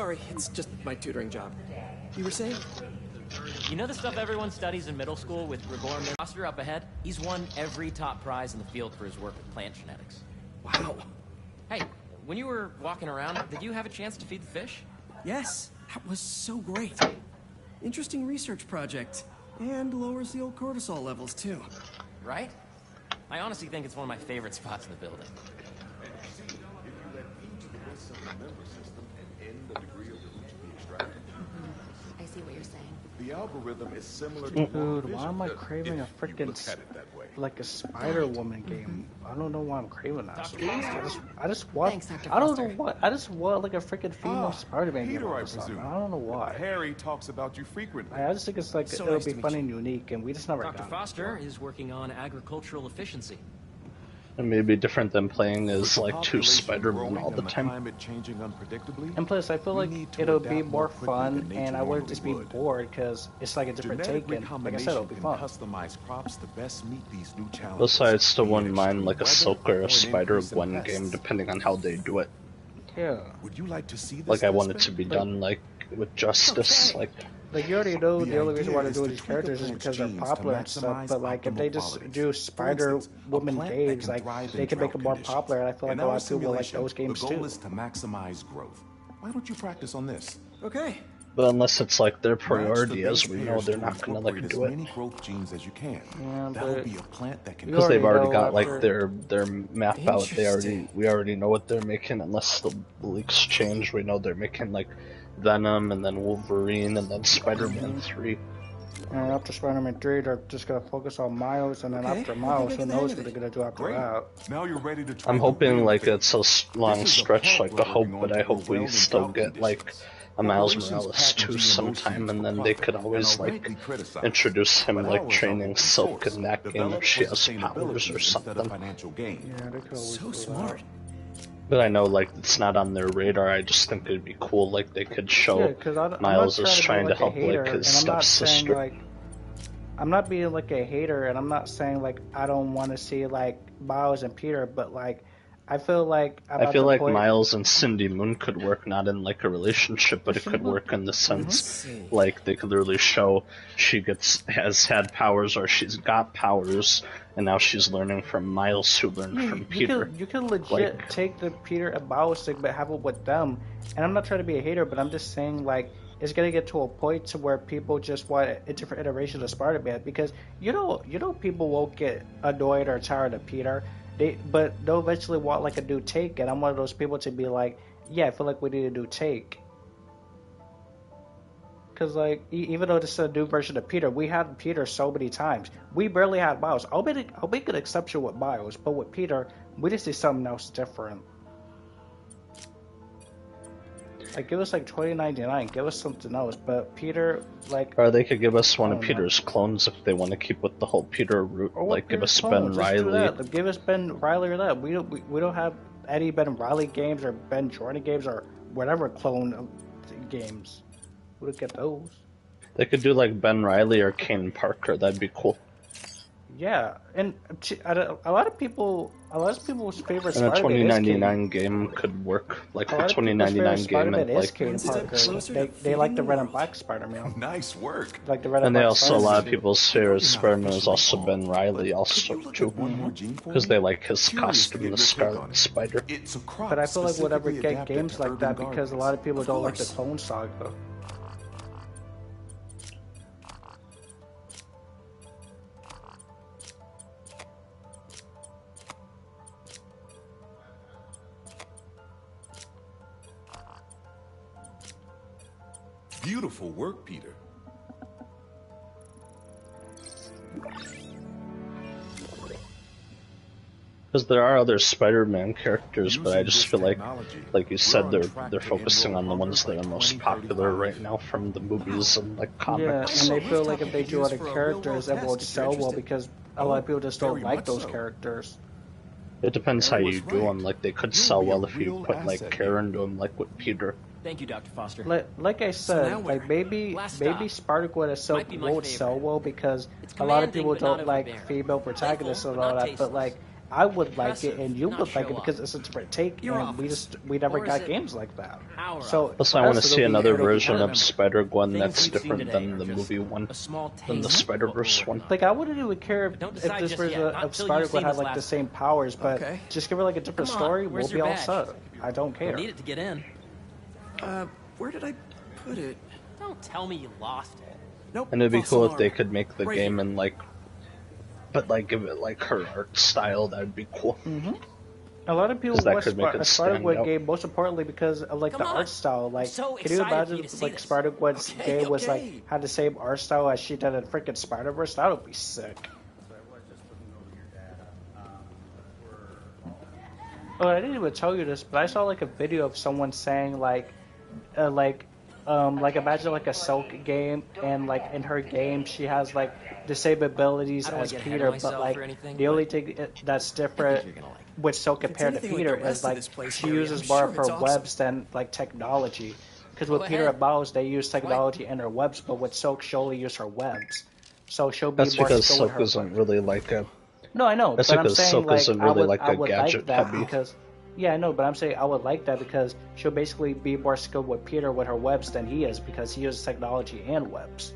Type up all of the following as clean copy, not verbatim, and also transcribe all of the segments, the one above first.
sorry, it's just my tutoring job. You were saying? You know the stuff everyone studies in middle school with Reborn Foster up ahead? He's won every top prize in the field for his work with plant genetics. Wow. Hey, when you were walking around, did you have a chance to feed the fish? Yes, that was so great. Interesting research project. And lowers the old cortisol levels, too. Right? I honestly think it's one of my favorite spots in the building. I see what you're saying. The algorithm is similar to Dude, why am I craving a freaking like a Spider-Woman game? I don't know why I'm craving that. I just want. Thanks, Dr. I don't know Foster. what. I just want like a freaking female Spider-Man game. Peter, All I of a sudden. presume. I don't know why. Harry talks about you frequently. I just think it's like So it'll nice be to meet fun you. and unique, and we just never Dr. got it. Foster is working on agricultural efficiency. It may be different than playing as like two Population Spider-Men growing all the and time. Climate changing unpredictably. And plus, I feel We like need to it'll be adapt more more quickly fun, than nature and I wouldn't normally just be would. bored because it's like a different Genetic take. And like I said, it'll be recombination fun. can customize crops to best meet these new challenges. Also, I still Be it wouldn't mind like a extreme Silk or weather a an Spider increase in Gwen pests. game, depending on how they do it. Yeah. Would you like to see this? Like I want it to aspect? be done like with justice. Okay. Like you already know, The the only reason why idea they're doing is these to characters tweak is the because they're plant's genes popular to and stuff. maximize But like if they optimal just qualities. do For Spider instance, a Woman plant that games, can like thrive in they can make them drought more conditions. popular. And I feel like In a our lot of people will like simulation, those games the goal too. is to maximize growth. Why don't you practice on this? Okay. But unless it's like their Match the priority, as base we know, pairs they're to not gonna like incorporate do as it many growth genes as you can. Yeah, That'll but be a plant that can. you because they've already already know got like after- their map out. They already Interesting. we already know what they're making. Unless the leaks change, we know they're making like Venom and then Wolverine and then Spider-Man 3. And after Spider-Man 3, they're just gonna focus on Miles, and then Okay, after I think Miles, I who get the knows hang what of they're it. gonna do after Great. that. Now you're ready to try I'm the hoping real like thing. it's a long This is a stretch. plant Like the we're hope, working but on I to hope grow well we in still drought get like conditions. a Miles Corporations Morales patent 2 GMO sometime, genes and for then they profit could and always are like rightly criticized. introduce him But like ours are training open Silk source, in that game developed if she for has powers sustainability or instead of something. financial gain. Yeah, they could always So do smart. that. But I know like it's not on their radar. I just think it'd be cool. Like they could show Yeah, because I'm Miles not is trying to be help like a hater, like his and I'm not saying stepsister. like I'm not being like a hater, and I'm not saying like I don't want to see like Miles and Peter, but like I feel like I'm I at feel the like point. Miles and Cindy Moon could work not in like a relationship, but it could work in the sense see. like they could literally show she has had powers or she's got powers, and now she's learning from Miles, who learned Yeah, from Peter. you can legit Like- take the Peter and Miles thing, but have it with them. And I'm not trying to be a hater, but I'm just saying like it's gonna get to a point to where people just want a different iteration of Spider-Man because you know people won't get annoyed or tired of Peter. But they'll eventually want like a new take, and I'm one of those people to be like, yeah, I feel like we need a new take. Because like even though this is a new version of Peter, we had Peter so many times. We barely had Miles. I'll make an exception with Miles, but with Peter, we just need something else different. Like give us like 2099, give us something else. But Peter, like Or they could give us one I of don't know. Peter's clones if they want to keep with the whole Peter route. or Like give Peter's us Ben clones, let's do Riley. that. Like, give us Ben Riley or that. We don't have any Ben Riley games or Ben Jordan games or whatever clone games. We don't get those. They could do like Ben Riley or Kane Parker. That'd be cool. Yeah, and a lot of people's favorite And a Spider-Man is Kane. 2099 game could work. Like A the lot of people's favorite 2099 game Spider-Man and is like Kane One step Parker. closer to They like the feeding red the and world. black Spider-Man. Nice work. Like the red And and they black also, a lot of Spider-Man. people's favorite Spider-Man is also Officially Ben Riley, called, also but could you look too, at one more gene for because me? they like his Curious to costume, get the your take on Scarlet it. Spider. It's a crop But I feel like whatever specifically get adapted games to like that urban because a gardens. lot of people Of don't like the course. Clone Saga. Beautiful work, Peter. Because there are other Spider-Man characters, but I Using just this feel technology, like you we're said, on they're track to focusing enroll on the ones that are hunger by most popular 2035. right now from the movies and like Yeah, comics. and they So feel like if rooftop they you could do use other for a characters, real-world it test won't if sell you're well interested. because a lot of people just don't Very like much those so. characters. It depends how Aaron you was do right. them. Like they could You'll sell be a well if you real put like asset care here. into them, like with Peter. Thank you, Dr. Foster. Like I said, now where? like maybe Last maybe stop. Spider-Gwen and Silk Might be my won't favorite. sell well because It's a lot of commanding, people but not don't like overbearing. female protagonists Playful, and but all not that. But like I would like it Impressive, and you not would like it show off. because it's a different take, Your and office. we never Or is got it games like that. our So office? Plus, I for want to us, see it'll be- another it'll be version fun. of Spider-Gwen Things that's we've seen different today than are the just movie one, a small than the taste of what Spider-Verse we're one. working on. Like I wouldn't even care But don't if decide this just version yet, not of till you've Spider-Gwen seen had this like the last same powers, but Okay. just give her like a different Come on, story. where's We'll be your all badge? set. I don't You'll care. need it to get in. Where did I put it? Don't tell me you lost it. Nope. And it'd be false cool if alarm. they could make the Right game here. in like, but like give it like her art style. That'd be cool. A lot of people 'Cause that watch could make it stand Spider-Gwen out. game most importantly because of like Come the on. art style. Like, so can you excited for imagine you to if see like this. Spider-Gwen's Okay, game was okay. like had the same art style as she did in freaking Spider-Verse? That would be sick. Oh, I didn't even tell you this, but I saw like a video of someone saying like imagine like a Silk game, and like in her game she has like the same abilities I don't wanna as get ahead Peter, of but myself like or anything, the only but thing that's I different think you're gonna like it. with Silk If it's compared to anything like Peter the rest is of like this place, she Harry, uses I'm more sure of her it's awesome. webs than like technology. Because with Go Peter ahead. and Miles they use technology and her webs, but with Silk she'll only use her webs. So she'll be That's more because skilled with Silk her isn't really like a. No, I know, That's but I'm because saying Silk like isn't I really would, like I a would gadget like that heavy. because yeah, I know, but I'm saying I would like that because she'll basically be more skilled with Peter with her webs than he is because he uses technology and webs.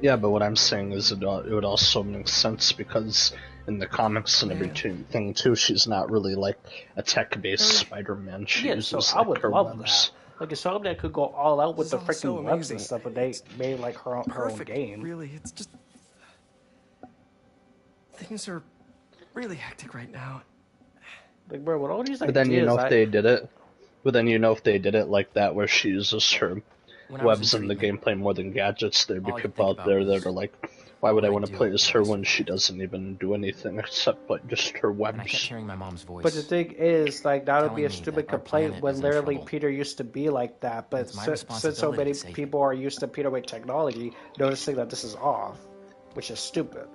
Yeah, but what I'm saying is it would also make sense because in the comics and everything too, she's not really like a tech-based Spider-Man. She Yeah, uses so I like would her love webs. that. Like Insomniac could go all out with This the is all so freaking webs amazing. and stuff, but they made like her own Perfect. game. Really, it's just things are really hectic right now. Like, bro, with all these But then ideas, if they did it, if they did it like that, where she uses her When I was webs in the treatment, gameplay more than gadgets, there'd be all I could people think out there about that was are like, why would I what want I'd to do play if as I her was when she doesn't even do anything except like just her and I kept webs? hearing my mom's voice. But the thing is, like, that would be a telling me stupid that our complaint planet when is in literally trouble. Peter used to be like that. But It's my since so responsibility many to save it. people are used to Peter with technology, noticing that this is off, which is stupid.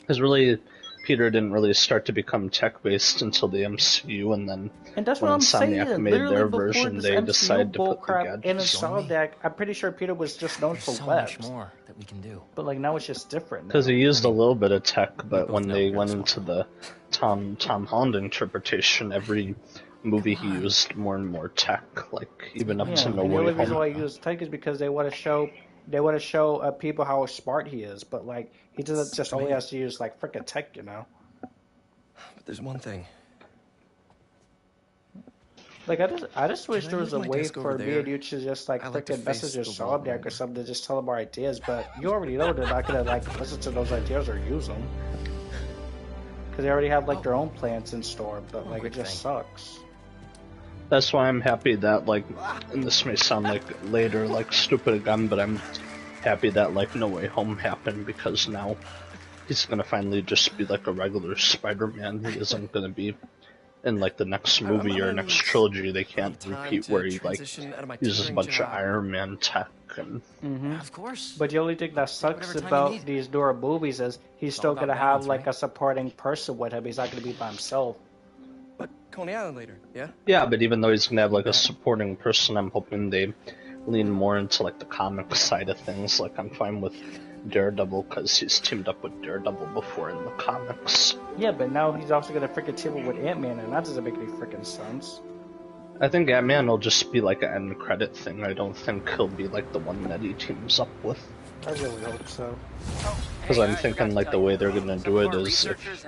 Because really, Peter didn't really start to become tech-based until the MCU, and then And that's when what I'm Insomniac saying. made Literally their before version, this they MCU decided to put the bullcrap in gadgets. Insomniac, I'm pretty sure Peter was just known There's for so webs. much more that we can do. But like now it's just different. Because he used a little bit of tech, but both when know they you're went smart. into the Tom Holland interpretation, every movie he used more and more tech, like even up Yeah, to and No the Way only reason Home. why he uses tech is because they want to show people how smart he is. But like he doesn't just only has to use like freaking tech, you know. But there's one thing. Like I just wish Can I there was a move my way desk for over me there? and you to just like I like to freaking face message the wall Insomniac or more. something to just tell them our ideas. But you already know they're not gonna like listen to those ideas or use them because they already have like their own plans in store. But like it quick just thing. sucks. That's why I'm happy that, like, and this may sound like later, like, stupid again, but I'm happy that, like, No Way Home happened, because now he's gonna finally just be, like, a regular Spider-Man. He isn't gonna be in, like, the next I'm movie or gonna next need trilogy. They can't time repeat to where he, like, transition out of my uses a tutoring bunch job. of Iron Man tech and... Of course. But the only thing that sucks whatever time you about need. these newer movies is he's still about gonna balance, have like right? a supporting person with him. He's not gonna be by himself. But Coney Island later, yeah? Yeah, but even though he's gonna have, like, a supporting person, I'm hoping they lean more into, like, the comic side of things. Like, I'm fine with Daredevil, because he's teamed up with Daredevil before in the comics. Yeah, but now he's also gonna freaking team up with Ant-Man, and that doesn't make any freaking sense. I think Ant-Man will just be like an end credit thing. I don't think he'll be like the one that he teams up with. I really hope so. Because I'm thinking like the way they're gonna do it is if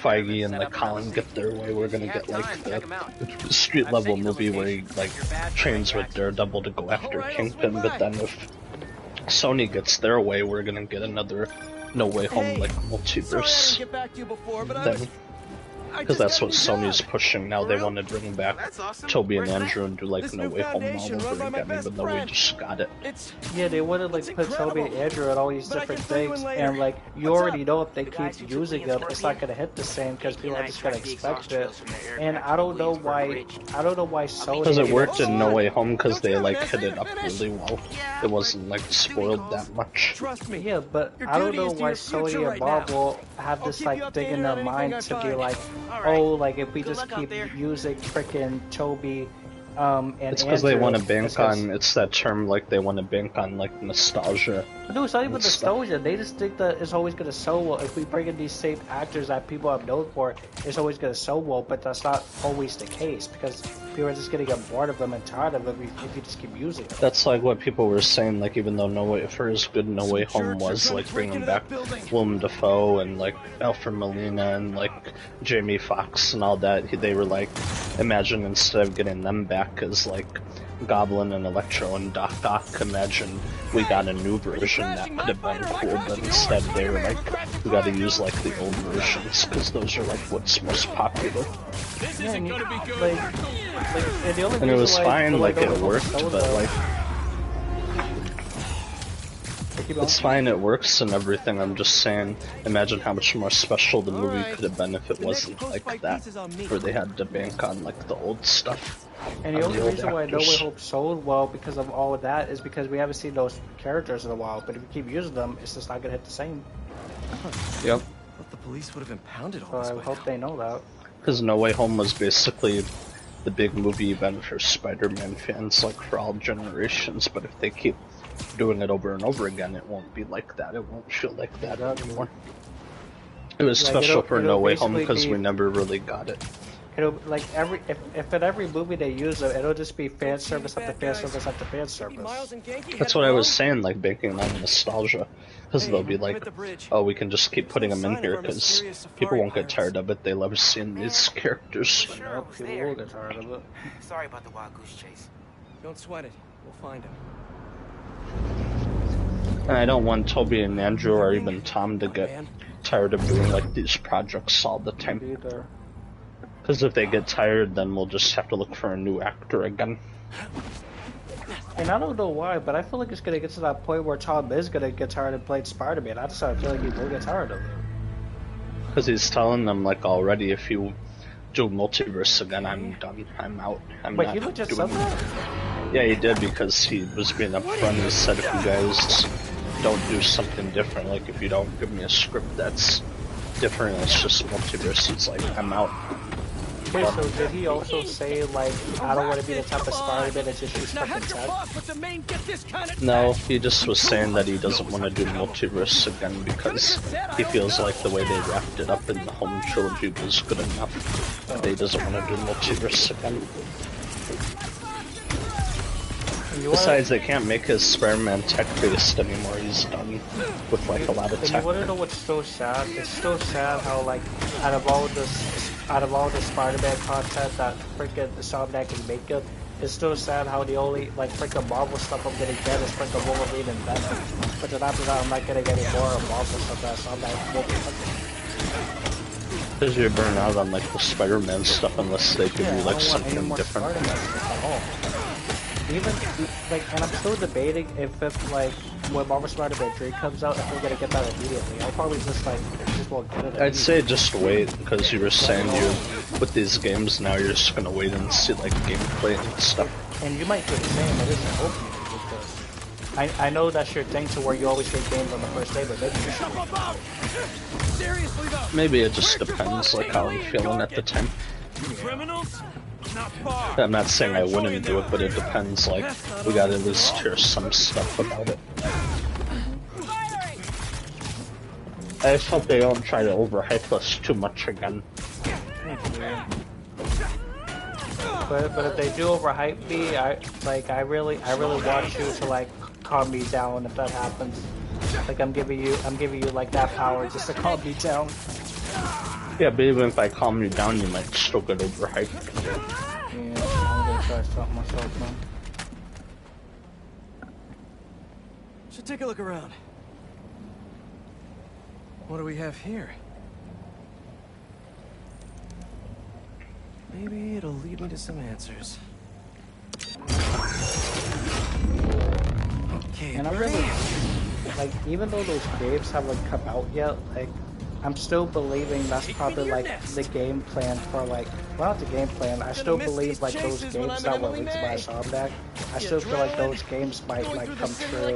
Feige and like Colin get their way, we're gonna get like the street level movie where he like trains with Daredevil to go after Kingpin. But then if Sony gets their way, we're gonna get another No Way Home like multiverse. back to you before, but Then because that's what Sony's pushing now. They want to bring back Toby and Andrew and do like No Way Home all over again, even though we just got it. Yeah, they wanted like put Toby and Andrew and all these different things, and like you already know if they keep using them, it's not gonna hit the same because people are just gonna expect it. And I don't know why Sony. Because it worked in No Way Home because they like hit it up really well. It wasn't like spoiled that much. Trust me. Yeah, but Your I don't duty know is to why your Sony future and right now. Marvel have this I'll keep you like thing in updated their on anything mind I to be find. like, oh, like if we just keep using freaking Toby And It's because they want to Andrew, bank on. It's that term like they want to bank on like nostalgia. No, it's not even and stuff. nostalgia. They just think that it's always gonna sell well. If we bring in these same actors that people have known for, it's always gonna sell well. But that's not always the case because people are just gonna get bored of them and tired of them if you just keep using them. That's like what people were saying. Like even though No Way, for as good No Way Home was, like bringing back Willem Dafoe and like Alfred Molina and like Jamie Foxx and all that, they were like, imagine instead of getting them back as like Goblin and Electro and Doc Ock, imagine we got a new version that could have been cool, but instead they were like, we gotta use like the old versions because those are like what's most popular. Yeah, and and the only And it was reason why fine, No Way like it Home worked, sold but well- like keep it's going. fine, it works and everything. I'm just saying, imagine how much more special the movie could have been if it wasn't like that, where they had to bank on like the old stuff. And the on only the old reason why No Way actors. Home sold well because of all of that is because we haven't seen those characters in a while. But if we keep using them, it's just not gonna hit the same. Yep. Thought the police would have impounded all So this I by hope now. they know that. Because No Way Home was basically the big movie event for Spider-Man fans, like for all generations. But if they keep doing it over and over again, it won't be like that. It won't feel like that anymore. It was Like, special for it'll No Way Home basically because be- we never really got it. It'll like if in every movie they use them, it'll just be fan service after fan service after fan service. That's what I was saying, like banking on nostalgia. Because they'll be like, oh, we can just keep putting them in here because people won't get tired of it. They love seeing these characters. Nope, people will get tired of it. Sorry about the wild goose chase. Don't sweat it. We'll find him. And I don't want Toby and Andrew or even Tom to get tired of doing like these projects all the time. Either. Because if they get tired, then we'll just have to look for a new actor again. And I don't know why, but I feel like it's gonna get to that point where Tom is gonna get tired of playing Spider-Man. I just feel like he will get tired of it. Because he's telling them like already, if you do multiverse again, I'm done. I'm out. I'm Wait, not he legit doing said that? Yeah, he did because he was being upfront. He said if you guys don't do something different, like if you don't give me a script that's different, it's just multiverse. It's like I'm out. Wait, so did he also say like I don't want to be the type of Spider-Man that just shoots fucking tech? No, he just was saying that he doesn't want to do multiverse again because he feels like the way they wrapped it up in the home trilogy was good enough. That he doesn't want to do multiverse again. Besides, they can't make his Spider-Man tech-based anymore. He's done with like a lot of And tech. you wanna know what's so sad? It's so sad how like out of all the Spider-Man content that freaking Insomniac is making, it's still sad how the only like freaking Marvel stuff I'm gonna get is freaking Wolverine and Venom. But then after that, I'm not getting any more Marvel stuff that Insomniac will be Because you're burned out on like the Spider-Man stuff unless they give you like something different. At all. Even like, and I'm still debating if like when Marvel Spider-Man 3 comes out, if we're gonna get that immediately. I'll probably just like just won't get it. I'd say just wait, because you were saying with these games now you're just gonna wait and see like gameplay and stuff. And you might do the same. It isn't hope you because I know that's your thing to where you always get games on the first day, but maybe you should. Maybe it just depends like how I'm feeling at the time. Criminals? Not far. I'm not saying I wouldn't do it, but it depends. Like we gotta at least hear some stuff about it. I just hope they don't try to overhype us too much again. But if they do overhype me, I really want you to like calm me down if that happens. Like I'm giving you like that power just to calm me down. Yeah, but even if I calm you down, you might still get overhyped. Yeah, I'm gonna try something myself now. Should take a look around. What do we have here? Maybe it'll lead me to some answers. Okay, And I really like, even though those games haven't come out yet, like I'm still believing that's probably like the game plan for like About the gameplay, and I still believe like those games that were leaked by Insomniac, I still feel like those games might like come true.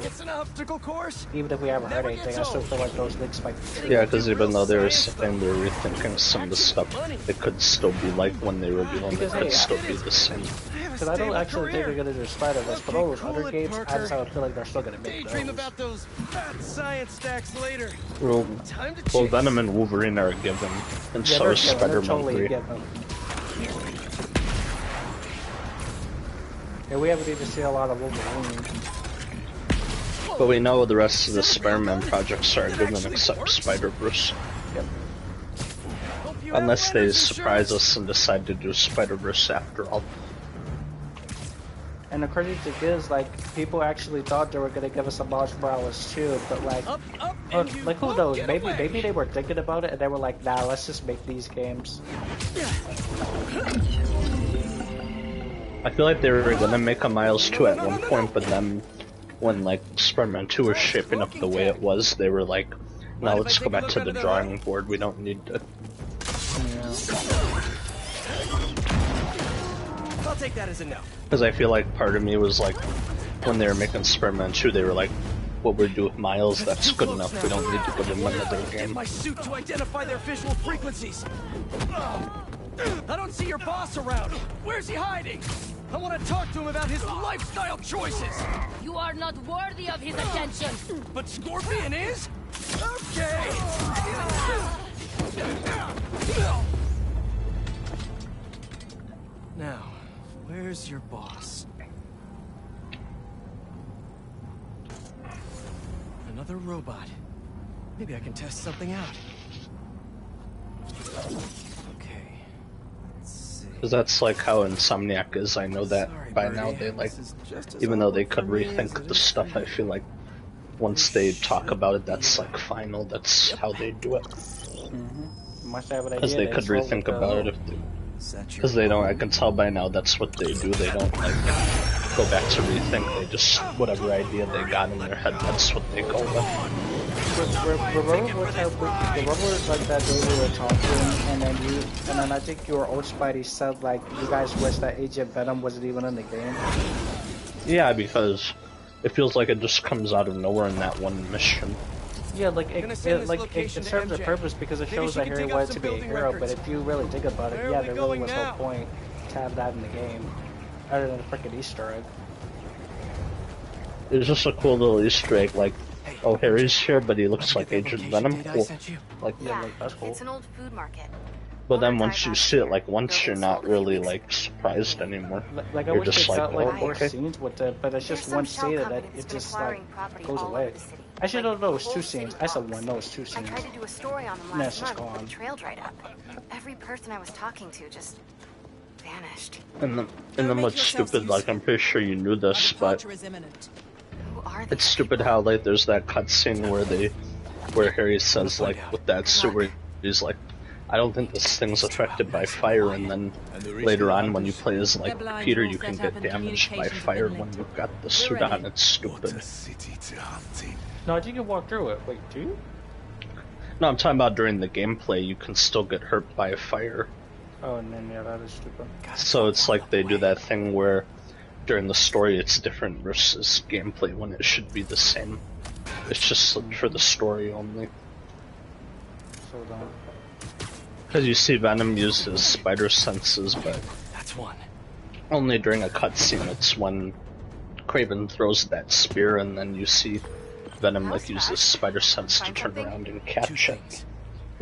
Even if we haven't heard anything, I still feel like those leaks might be true. Yeah, because even though they were saying they were rethinking some of the stuff, it could still be like when they reveal them, it could still be the same. Because I don't actually think they're gonna do Spider-Verse, but all those other games, I just don't feel like they're still gonna make those. about those fat science stacks later. Well, Venom and Wolverine are a given, and Yeah, so they're is given, Spider-Man they're totally 3. given. Yeah, we haven't even seen a lot of Wolverine. But we know the rest of the Spider-Man projects are given except Spider-Verse. Yep. Unless they surprise us and decide to do Spider-Verse after all. And the crazy thing is, like, people actually thought they were gonna give us a Miles Morales too, but like, like who knows? Maybe they were thinking about it and they were like, nah, let's just make these games. I feel like they were gonna make a Miles 2 at one point, but then when like Spider-Man 2 was shaping up the way it was, they were like, now let's go back to the drawing board, we don't need to. I'll take that as a no. Because I feel like part of me was like, when they were making Spider-Man 2, they were like, what we do with Miles, that's good enough, we don't need to put him in another game. My suit to identify their visual frequencies. I don't see your boss around. Where's he hiding? I want to talk to him about his lifestyle choices. You are not worthy of his attention. But Scorpion is? Okay. Now, where's your boss? Another robot. Maybe I can test something out. Okay. Let's see. Because that's like how Insomniac is, I know that Sorry, by Birdie. now they like, This is just as even though they could awkward for me as rethink it the is stuff, for I you. feel like once they talk about it, that's like final, that's how they do it. Must have an Because idea. they could roll rethink with about it if they... Is that your Because they don't, I can tell by now that's what they do, they don't like go back to rethink, they just, whatever idea they got in their head, that's what they go with. Remember like that day we were talking, and then I think your old Spidey said like you guys wish that Agent Venom wasn't even in the game. Yeah, because it feels like it just comes out of nowhere in that one mission. Yeah, like gonna send this it location to serves a MJ. purpose because it Maybe shows she that can Harry dig up wanted some to be a building hero. records. But if you really think about it, Where yeah, are we there really going was now? no point to have that in the game, other than a freaking Easter egg. It's just a cool little Easter egg, like, oh, Harry's here, but he looks like Get the Agent location Venom. data I Cool. sent you? Like, Yeah, like, that's cool. It's an old food market. but then Owner once died you last see it, year. like, once you're Building not sold a few really, weeks like, surprised anymore. Like I You're wish just they like, felt like oh, more okay. scenes with it, but it's just There's one some shell scene and companies it been just like acquiring property goes all away. over the city. Actually, Like, no, it was whole two city scenes. I said blocks. one. No, it was two I scenes. tried to do a story on them Nah, last it's just month, but gone. the trail dried up. Every person I was talking to just vanished. And then what's stupid, like, I'm pretty sure you knew this, but Who are they? it's stupid how, like, there's that cutscene where Harry says, like, with that suit, where he's like, I don't think this thing's affected by fire, and then later on when you play as, like, Peter, you can get damaged by fire when you've got the suit on, it's stupid. No, I think you walk through it. Wait, do you? No, I'm talking about during the gameplay, you can still get hurt by fire. Oh, and then yeah, that is stupid. So it's like they do that thing where during the story it's different versus gameplay when it should be the same. It's just for the story only. So dumb. Because you see Venom use his spider senses, but That's one. only during a cutscene. It's when Kraven throws that spear and then you see Venom like use his spider sense to turn around and catch it.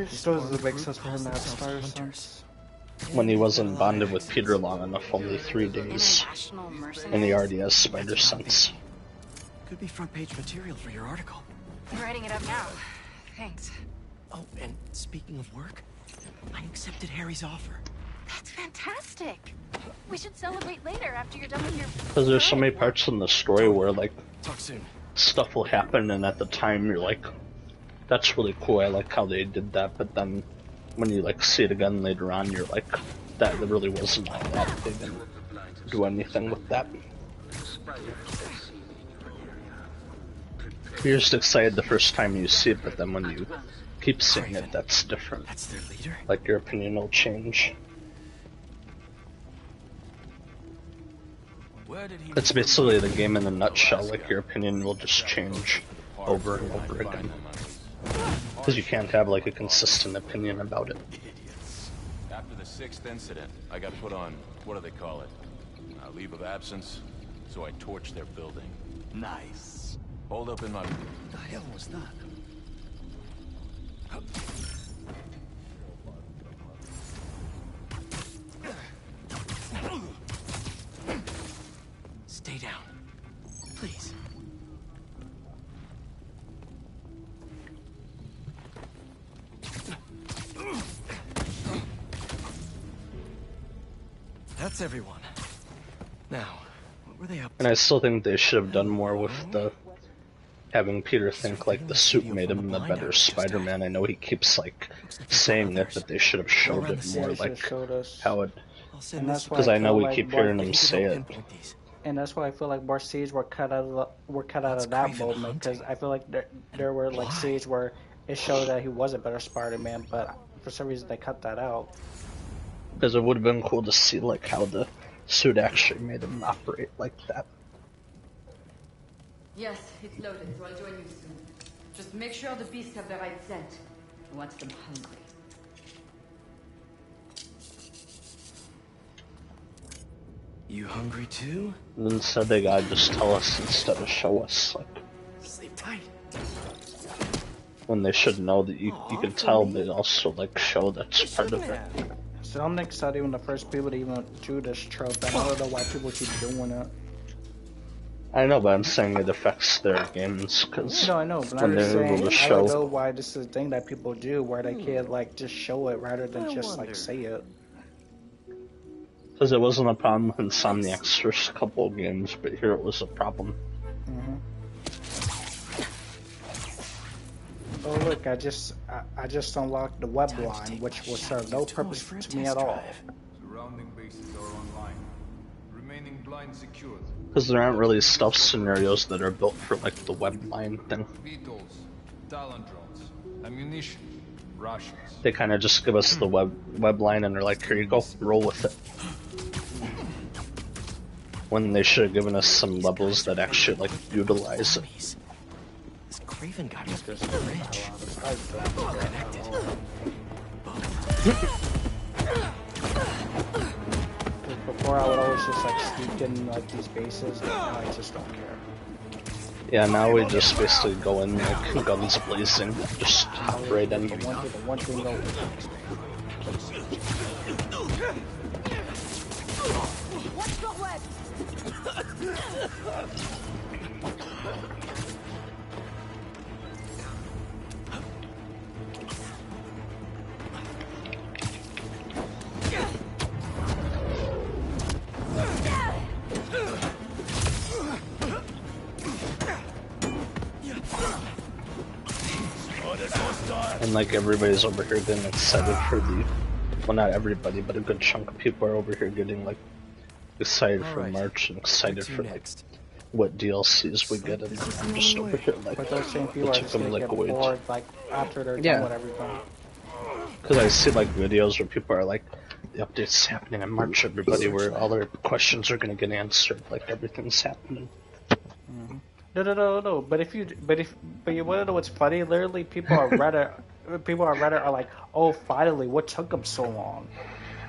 So does it make sense for him to have spider sense? When he wasn't bonded with Peter long enough, only 3 days, International mercenaries. and he already has spider sense. Could be front page material for your article. I'm writing it up now. Thanks. Oh, and speaking of work, I accepted Harry's offer. That's fantastic. We should celebrate later after you're done with your. Because there's so many parts in the story where like Talk soon. stuff will happen and at the time you're like, that's really cool, I like how they did that, but then when you like see it again later on you're like, that really wasn't like that, they didn't do anything with that. You're just excited the first time you see it, but then when you keep seeing it, that's different. That's their leader? Like your opinion will change. It's basically the game in a nutshell. Like, your opinion will just change over and over again. Because you can't have, like, a consistent opinion about it. After the 6th incident, I got put on, what do they call it? A leave of absence. So I torched their building. Nice. Hold up in my... What the hell was that? Stay down. Please. That's everyone. Now, what were they up to? And I still think they should have done more with the having Peter think like the suit made him the better Spider-Man. I know he keeps like saying it, but they should have showed it more, like how it. Because I know we keep hearing him say it. And that's why I feel like more scenes were cut out of that moment, because I feel like there were like scenes where it showed that he was a better Spider-Man, but for some reason they cut that out. Because it would have been cool to see like how the suit actually made him operate like that. Yes, it's loaded, so I'll join you soon. Just make sure the beasts have the right scent. I want them hungry. You hungry too? And then said they gotta just tell us instead of show us. Like, Sleep tight. when they should know that you can tell, they also like show that's part of it. So I'm excited when the first people to even do this trope, and I don't know why people keep doing it. I know, but I'm saying it affects their games because No, I know, but I'm just saying I don't know why this is a thing that people do where they can't like just show it rather than just like say it. Because it wasn't a problem with Insomniac's first couple of games, but here it was a problem. Oh look, I just unlocked the web line, which will serve no purpose to me at all. Surrounding bases are online. Remaining blind secured. Because there aren't really stealth scenarios that are built for like the web line thing. Beetles, Talon drones, ammunition, rations. They kind of just give us the web line and they're like, here you go, roll with it. When they should have given us some levels that actually like utilize it. This Craven guy must be rich. Before I would always just like sneak in like these bases, and now I just don't care. Yeah, now we just basically go in like guns blazing, just hop right in. The one thing though. What's the web? And like everybody's over here getting excited for the, well not everybody, but a good chunk of people are over here getting like excited for March and excited for like what DLCs we get, and I'm just over here like, But those same people it are took just them gonna like get a wait. bored like after they're done with everything. Because I see like videos where people are like, the update's happening in March, everybody, where all their questions are gonna get answered, like everything's happening. No. But you wanna know what's funny? Literally, people on Reddit are like, "Oh, finally! What took them so long?"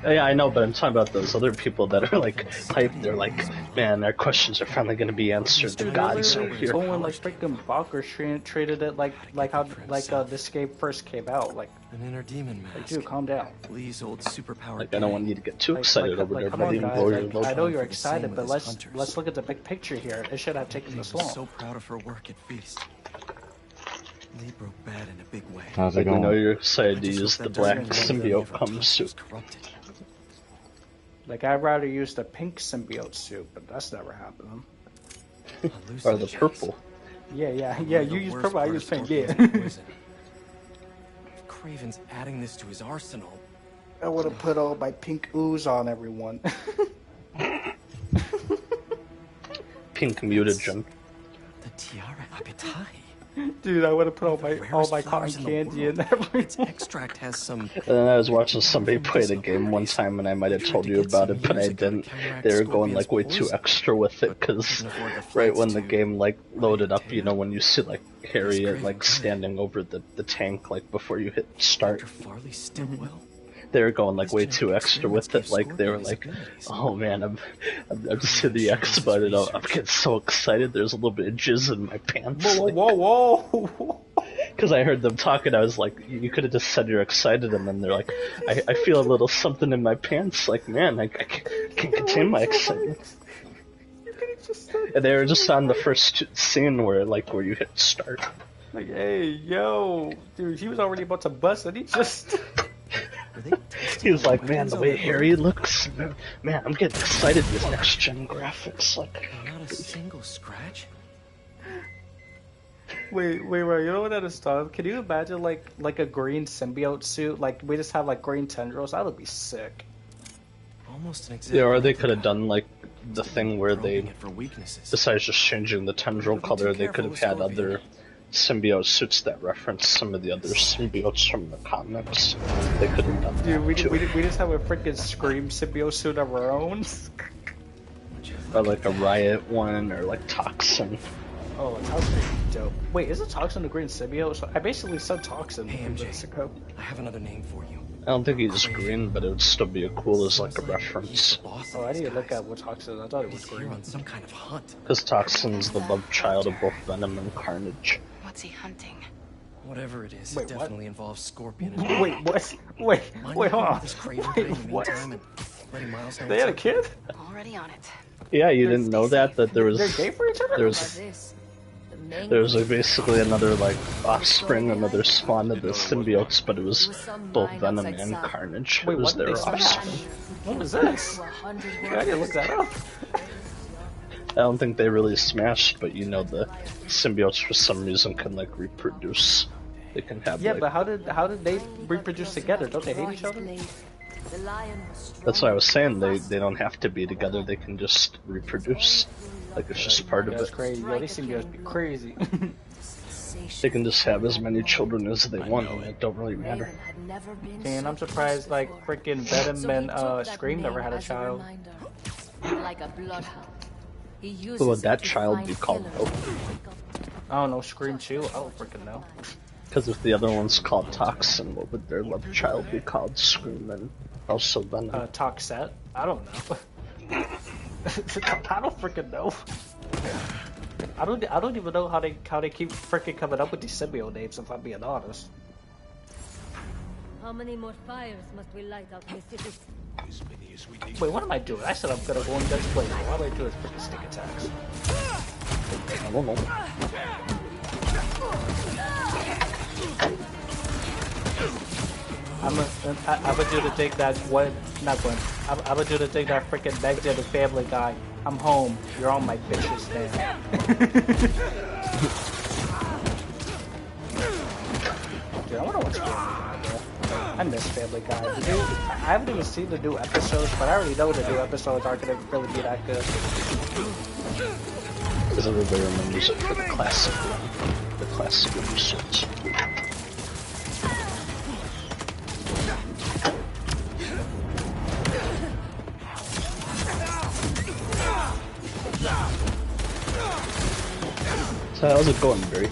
Yeah, I know, but I'm talking about those other people that are like hyped. They're like, man, our questions are finally gonna be answered. The gods are here. Someone like freaking Bonkers treated it like how this game first came out. Like an inner demon mask. Like, dude, calm down. Lee's old superpower. Like, I don't want you to get too excited over there, come on, buddy. guys. I know you're excited, but let's look at the big picture here. It should have taken this long. So proud of her work at Feast. Lee broke bad in a big way. How's it going? I know you're excited to use the black symbiote cum suit. Like, I'd rather use the pink symbiote suit, but that's never happening. Or the purple. Yeah, you use purple, I use pink, yeah. Craven's adding this to his arsenal. I would have put all my pink ooze on everyone. Pink mutagen. The Tiara Apitai. Dude, I would have put all my cotton candy in there. Its extract has some. And then I was watching somebody play the game one time, and I might have told you about it, but I didn't. They were going like way too extra with it, because right when the game like loaded up, you know, when you see like Harriet like standing over the tank like before you hit start. Farley Stillwell. They were going like way too extra with it. Like they were like, "Oh man, I'm just hitting the X button. I'm getting so excited. There's a little bit of jizz in my pants." Whoa. Because I heard them talking, I was like, "You could have just said you're excited," and then they're like, "I feel a little something in my pants." Like, man, I can't contain my excitement. And they were just on the first scene where you hit start. Like, hey, yo, dude, he was already about to bust, and he just. He was like, "Man, the way Harry looks, man, I'm getting excited with next gen graphics." Like, not a single scratch. Wait, you know what that is, Tom? Can you imagine like a green symbiote suit? Like we just have like green tendrils. That would be sick. Almost an yeah, or they could have done like the thing where they, for weaknesses. besides just changing the tendril color, they could have had other symbiote suits that reference some of the other symbiotes from the comics. They could have done that. Dude, we just have a freaking Scream symbiote suit of our own. Or like a Riot one, or like Toxin. Oh, Toxin would be dope. Wait, is it Toxin the green symbiote? So I basically said Toxin a few minutes ago. I have another name for you. I don't think he's green, but it would still be cool as like a reference. Oh, I need to look at what Toxin is. I thought it was green. On some kind of hunt. Because Toxin's the love child of both Venom and Carnage. What's he hunting? Whatever it is, Wait, it definitely involves Scorpion. And Wait, what? Wait, hold on. What? They had a kid? Already on it. Yeah, you didn't know that there was. They're gay for each other? There was like basically another like offspring, another spawn of the symbiotes, but it was both Venom and Carnage. Wait, it was what did their they smash? offspring. What was this? Yeah, I didn't look that up. I don't think they really smashed, but you know the symbiotes for some reason can like reproduce. They can have Yeah, like, but how did they reproduce together? Don't they hate each other? That's why I was saying they don't have to be together. They can just reproduce. Like it's just part of That's it. crazy. Yo, these symbiotes be crazy. They can just have as many children as they want. It don't really matter. And I'm surprised like freaking Venom and Scream never had a child. Like a bloodhound. What would that child be called? I don't know, Scream 2? I don't freaking know. Because if the other one's called Toxin, what would their love child be called? Scream and also Venom. Toxet? I don't know. I don't freaking know. I don't even know how they keep freaking coming up with these symbiote names, if I'm being honest. How many more fires must we light out in the city? Wait, what am I doing? I said I'm gonna go and Let's Play. Why am I doing freaking stick attacks? I don't know. I'm gonna do the thing that I'm gonna do the thing that freaking Meg did to Family Guy. I'm home. You're on my bitches now. Dude, I wanna watch Family Guy, bro. I miss Family Guy. Dude, I haven't even seen the new episodes, but I already know the new episodes aren't gonna really be that good. Because everybody remembers it for the classic one. The classic episodes. So how's it going, Barry?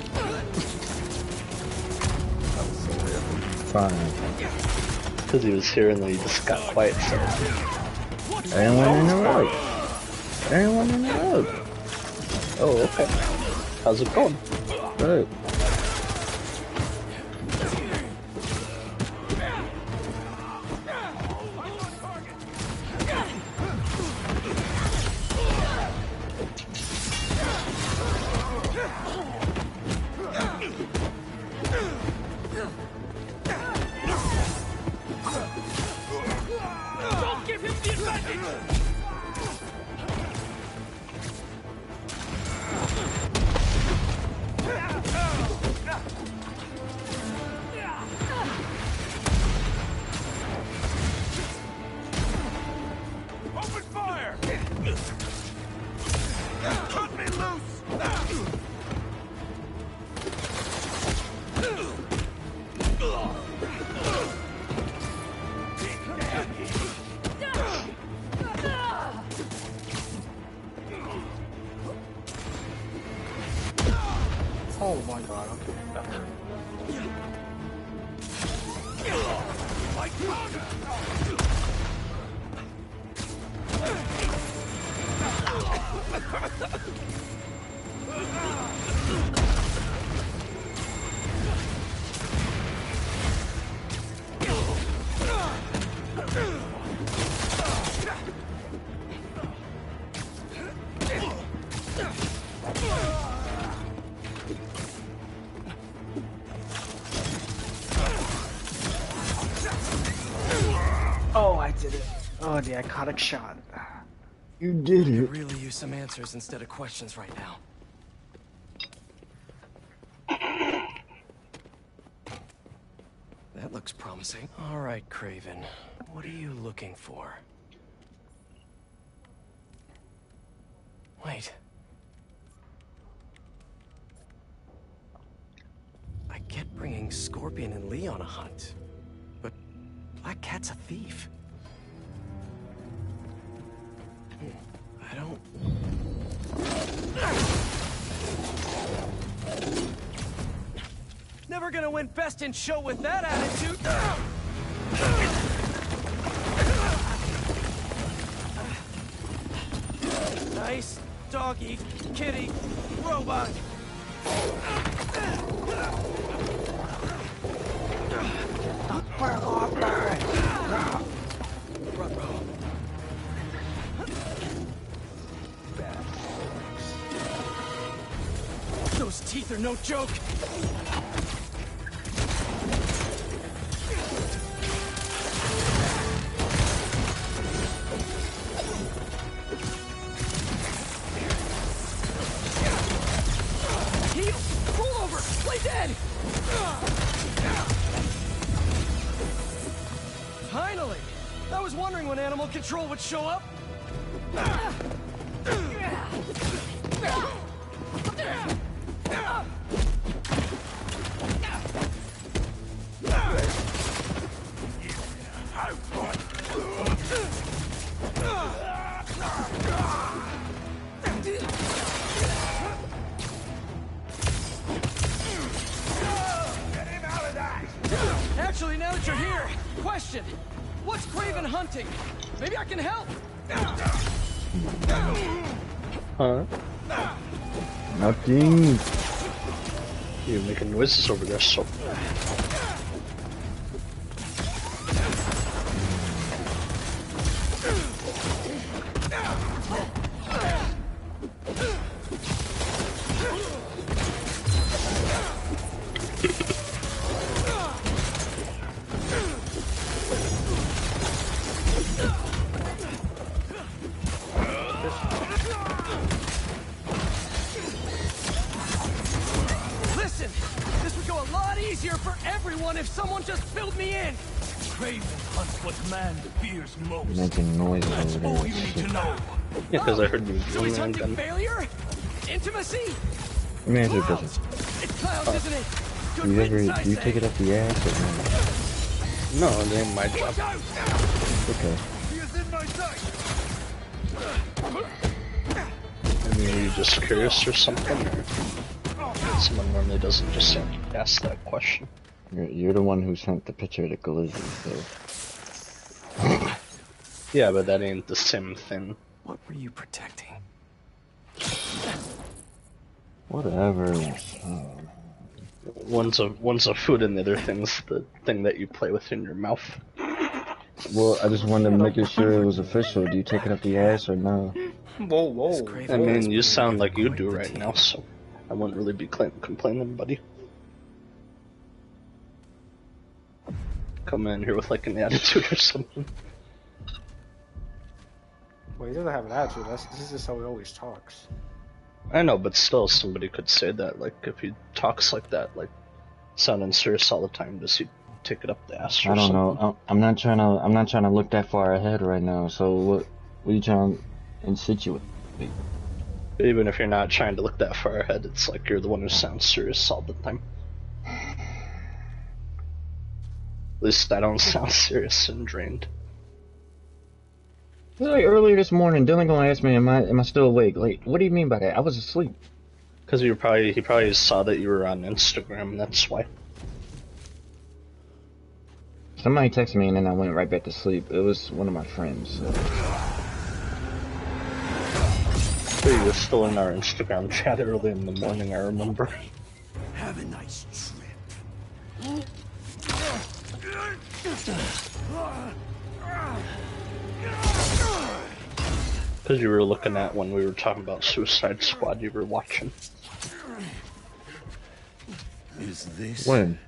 Fine. Because he was here and then he just got quiet, so... Anyone in the road? Anyone in the road? Oh, okay. How's it going? Good. Don't give him the advantage! Open fire! Cut me loose! Oh my god, okay. Oh, I did it. Oh, the iconic shot. You did I it. could really use some answers instead of questions right now. That looks promising. All right, Craven. What are you looking for? Wait. I get bringing Scorpion and Lee on a hunt, but Black Cat's a thief. I don't... Never gonna win Best in Show with that attitude! Nice doggy, kitty, robot! Those teeth are no joke! Heal! Roll over! Play dead! Finally! I was wondering when Animal Control would show up. Actually, now that you're here, question. What's Craven hunting? Maybe I can help. Huh? Nothing. You're making noises over there, so... Listen, this would go a lot easier for everyone if someone just filled me in. Craven hunts what man fears most. Making noises That's over all there. you need to know. Yeah, because I heard you So he's doing hunting that. failure? Intimacy? Let me answer your question. It's clowns, isn't it? Good Do you riddance, I do you say. take it up the ass or no? No, it ain't my job. Watch out! Okay. He is in my sight! I mean, are you just curious or something? Or someone normally doesn't just ask that question. You're the one who sent the picture of the collision, so... Yeah, but that ain't the same thing. What were you protecting? Whatever. One's a food and the other thing's the thing that you play with in your mouth. Well, I just wanted to make sure it was official. Do you take it up the ass or no? Whoa, whoa. I mean, you sound like you do right now, so I wouldn't really be complaining, buddy. Come in here with like an attitude or something. Well, he doesn't have an attitude. This is how he always talks. I know, but still, somebody could say that. Like, if he talks like that, like, sounding serious all the time, does he take it up the ass or I don't something? know. I'm not trying to look that far ahead right now. So what are you trying to insinuate? Even if you're not trying to look that far ahead, it's like you're the one who sounds serious all the time. At least I don't sound serious and drained. Like earlier this morning, Dylan gonna ask me, am I still awake? Like, what do you mean by that? I was asleep. Because he probably saw that you were on Instagram, that's why. Somebody texted me and then I went right back to sleep. It was one of my friends. So. So you were still in our Instagram chat early in the morning, I remember. Have a nice trip. Because you were looking at when we were talking about Suicide Squad, you were watching. Is this when?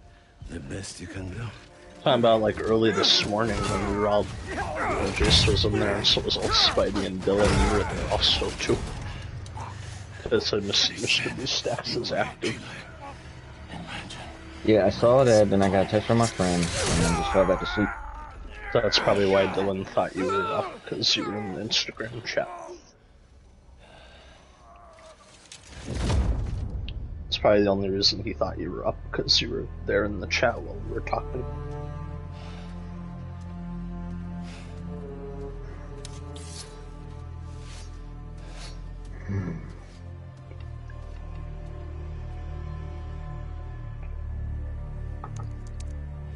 The best you can do? Talking about like early this morning when we were all, Jace was in there and so was all Spidey and Dylan, you were there also too. It said Mr. Beastacks is active. Yeah, I saw that, then I got a text from my friend, and then just fell back to sleep. So that's probably why Dylan thought you were up, because you were in the Instagram chat. It's probably the only reason he thought you were up, because you were there in the chat while we were talking.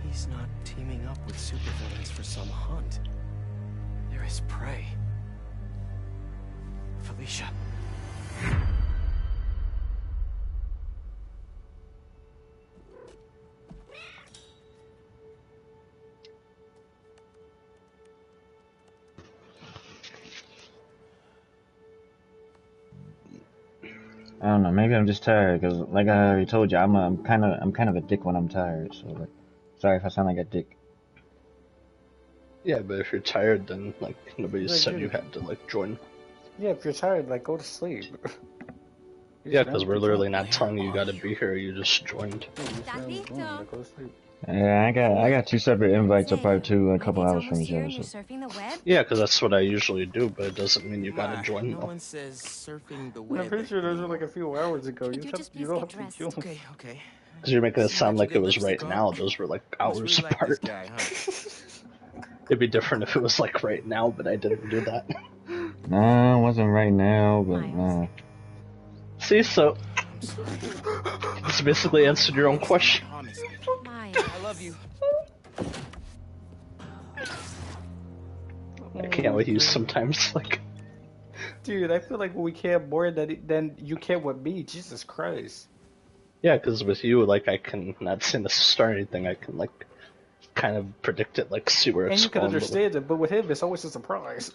He's not teaming up with supervillains for some hunt. They're his prey. Felicia. I don't know, maybe I'm just tired, because like I already told you, I'm kind of a dick when I'm tired, so like, sorry if I sound like a dick. Yeah, but if you're tired, then like nobody Like, said you had to like join. Yeah, if you're tired, like go to sleep. Yeah, because we're literally not telling you gotta be here, you just joined. Go to sleep. Yeah, I got two separate invites up probably two a couple hours from each other. So. Yeah, because that's what I usually do, but it doesn't mean you gotta join No though. one says surfing the I'm web. pretty sure those were like a few hours ago. You don't have to kill Okay, okay. Because you're making it sound like it was right now, those were like hours Really like apart. this guy, huh? It'd be different if it was like right now, but I didn't do that. No, it wasn't right now, but no. See, so it's basically answered your own question. I love you. I can't with you sometimes, like. Dude, I feel like we can't more than you can with me. Jesus Christ. Yeah, because with you, like, I can, not saying this to start anything, I can, like, kind of predict it, like, see where And it's you can going. understand it, but with him, it's always a surprise.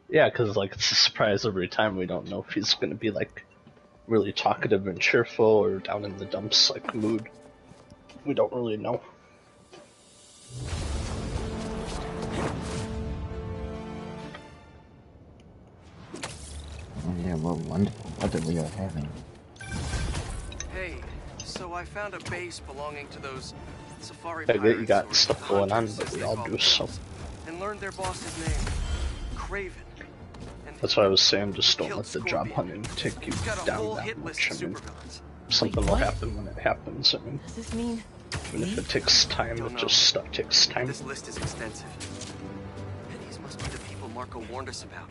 Yeah, because, like, it's a surprise every time. We don't know if he's going to be, like, really talkative and cheerful or down in the dumps, like, mood. We don't really know. Oh, yeah, well, wonderful. What did we are having? Hey, so I found a base belonging to those safari I get you pirates got or stuff going on, hunters, but as we they all call do, so. themselves, and learned their boss's name, Craven. That's why I was saying, just don't Killed let the job Scorpion. hunting take you He's got a down whole that hit list much. of I mean, supervillains. something will happen when it happens. I mean, Does this mean even if it takes time, Don't it know. just stuff takes time. This list is extensive. And these must be the people Marco warned us about.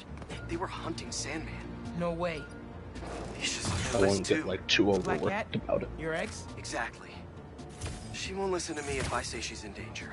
They were hunting Sandman. No way. He's just on I the list wouldn't too. get like too Black Cat? overworked about it. Your ex? Exactly. She won't listen to me if I say she's in danger.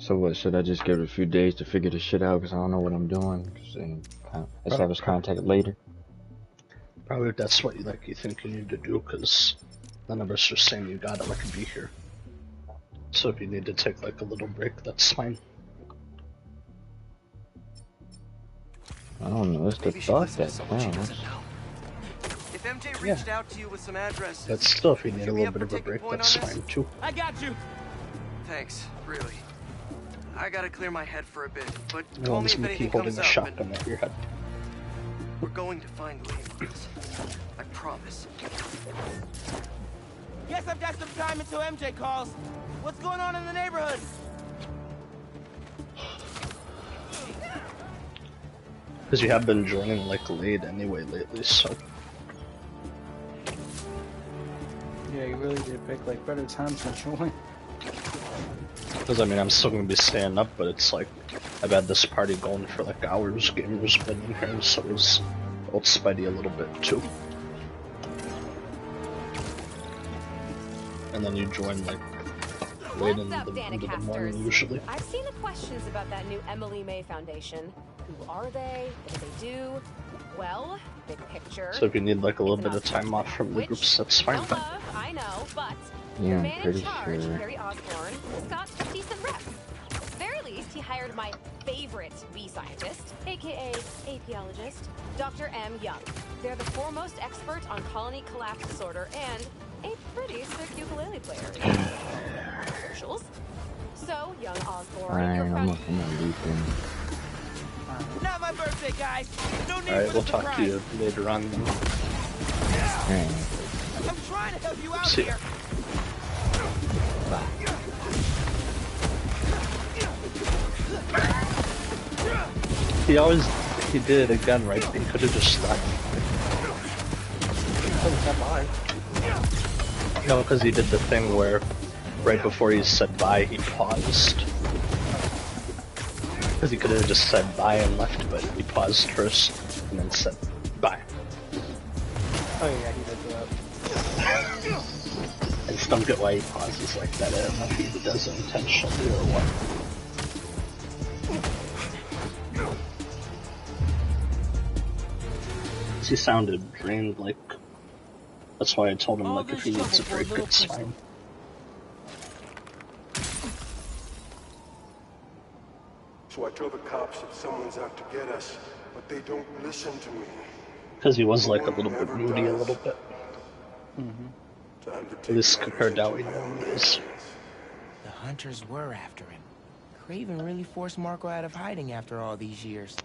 So what, should I just give it a few days to figure this shit out? Because I don't know what I'm doing. Let's have us contact later. Probably that's what you think you need to do, because none of us are saying you gotta be here. So if you need to take a little break, that's fine. I don't know, it's the thought that counts. If MJ reached out to you with some addresses, But still, if you need a little bit of a break, that's fine too. I got you. Thanks, really. I gotta clear my head for a bit, but No call me one's if gonna anything keep holding comes a up. shotgun at your head. We're going to find Leland. I promise. Guess I've got some time until MJ calls. What's going on in the neighborhood? Because you have been joining late anyway lately, so. Yeah, you really did pick better times to join. Because I mean, I'm still gonna be staying up, but it's I've had this party going for hours. Gamers been in here, so is old Spidey a little bit too. And then you join late into the morning usually. I've seen the questions about that new Emily May Foundation. Who are they? What do they do? Well, big picture. So if you need a little bit of time off from the groups, that's fine. I know, but Yeah, the I'm man in pretty charge, sure. Harry Osborn, has got decent reps. At the very least, he hired my favorite bee scientist, aka apiologist, Dr. M. Young. They're the foremost expert on colony collapse disorder and a pretty sick ukulele player. Socials. So, young Osborn, your I'm friend. gonna leave him. Not my birthday, guys. No need Alright, for we'll the talk to surprise. you later on then. I'm trying to help you out See ya. here. He did it again, right? He could have just stopped. No, because he did the thing where right before he said bye, he paused. Because he could have just said bye and left, but he paused first and then said bye. Oh yeah, he did that. I just don't get why he pauses like that. I don't know if he does it intentionally or what. He sounded drained, that's why I told him, if he needs a break, it's fine. So I tell the cops that someone's out to get us, but they don't listen to me. Because he was, a little bit moody a little bit. At least compared to how he normally is. The hunters were after him. Craven really forced Marco out of hiding after all these years.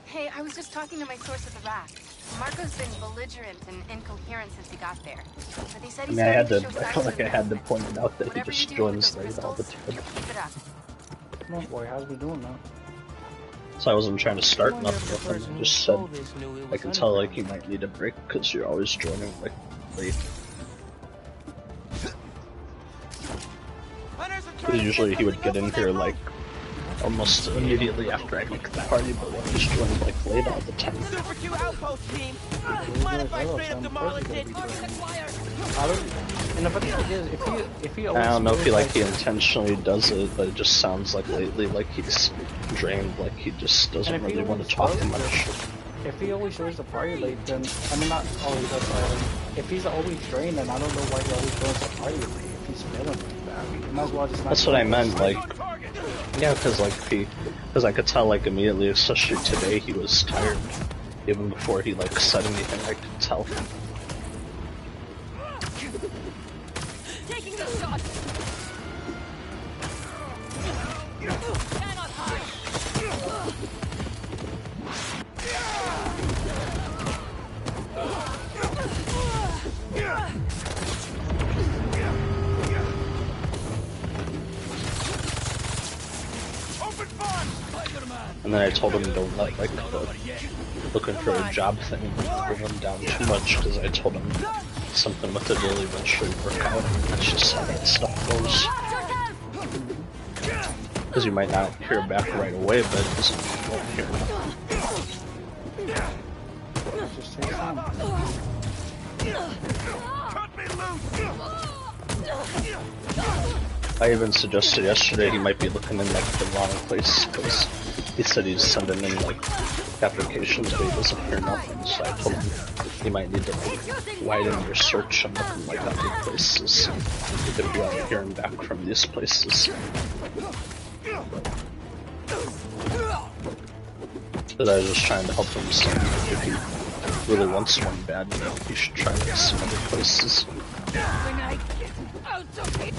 Hey, I was just talking to my source at the raft. Marco's been belligerent and incoherent since he got there. But he said I he's mean, I starting to show felt signs like I of had to improvement. point out that Whatever he you're just doing with joins those late all the crystals, time. keep it up. Come on, boy, how's we doing now? So I wasn't trying to start nothing with him, I just said, I can tell, you might need a break, because you're always joining, late. Because usually he would get in here, almost immediately after I make the party, but when he's joined, late all the time. Super Q outpost team. Mind if I straight up demolish it? And the funny thing is, if he always I don't know if he feels he intentionally does it, but it just sounds like lately he's drained, he just doesn't And if he really want to always talk does much. if he always joins the party late, then I mean not always does, if he's always drained, then I don't know why he always joins the party late. If he's feeling like that, you might as well just not. That's what I meant, yeah, because because I could tell immediately, especially today, he was tired. Even before he said anything, I could tell. Taking the shot. Cannot hide. And then I told him don't let the looking for a job thing bring him down too much, because I told him something with it will eventually work out. That's just how that stuff goes. Because you might not hear back right away, but it doesn't mean you won't hear nothing. Just take time. Cut me loose! I even suggested yesterday he might be looking in like the wrong place because he said he's sending in like applications but he doesn't hear nothing, so I told him he might need to like widen your search and look in like other places if you are hearing back from these places. But I was just trying to help him see if he really wants one bad, you know, he should try like some other places. When I get out of here.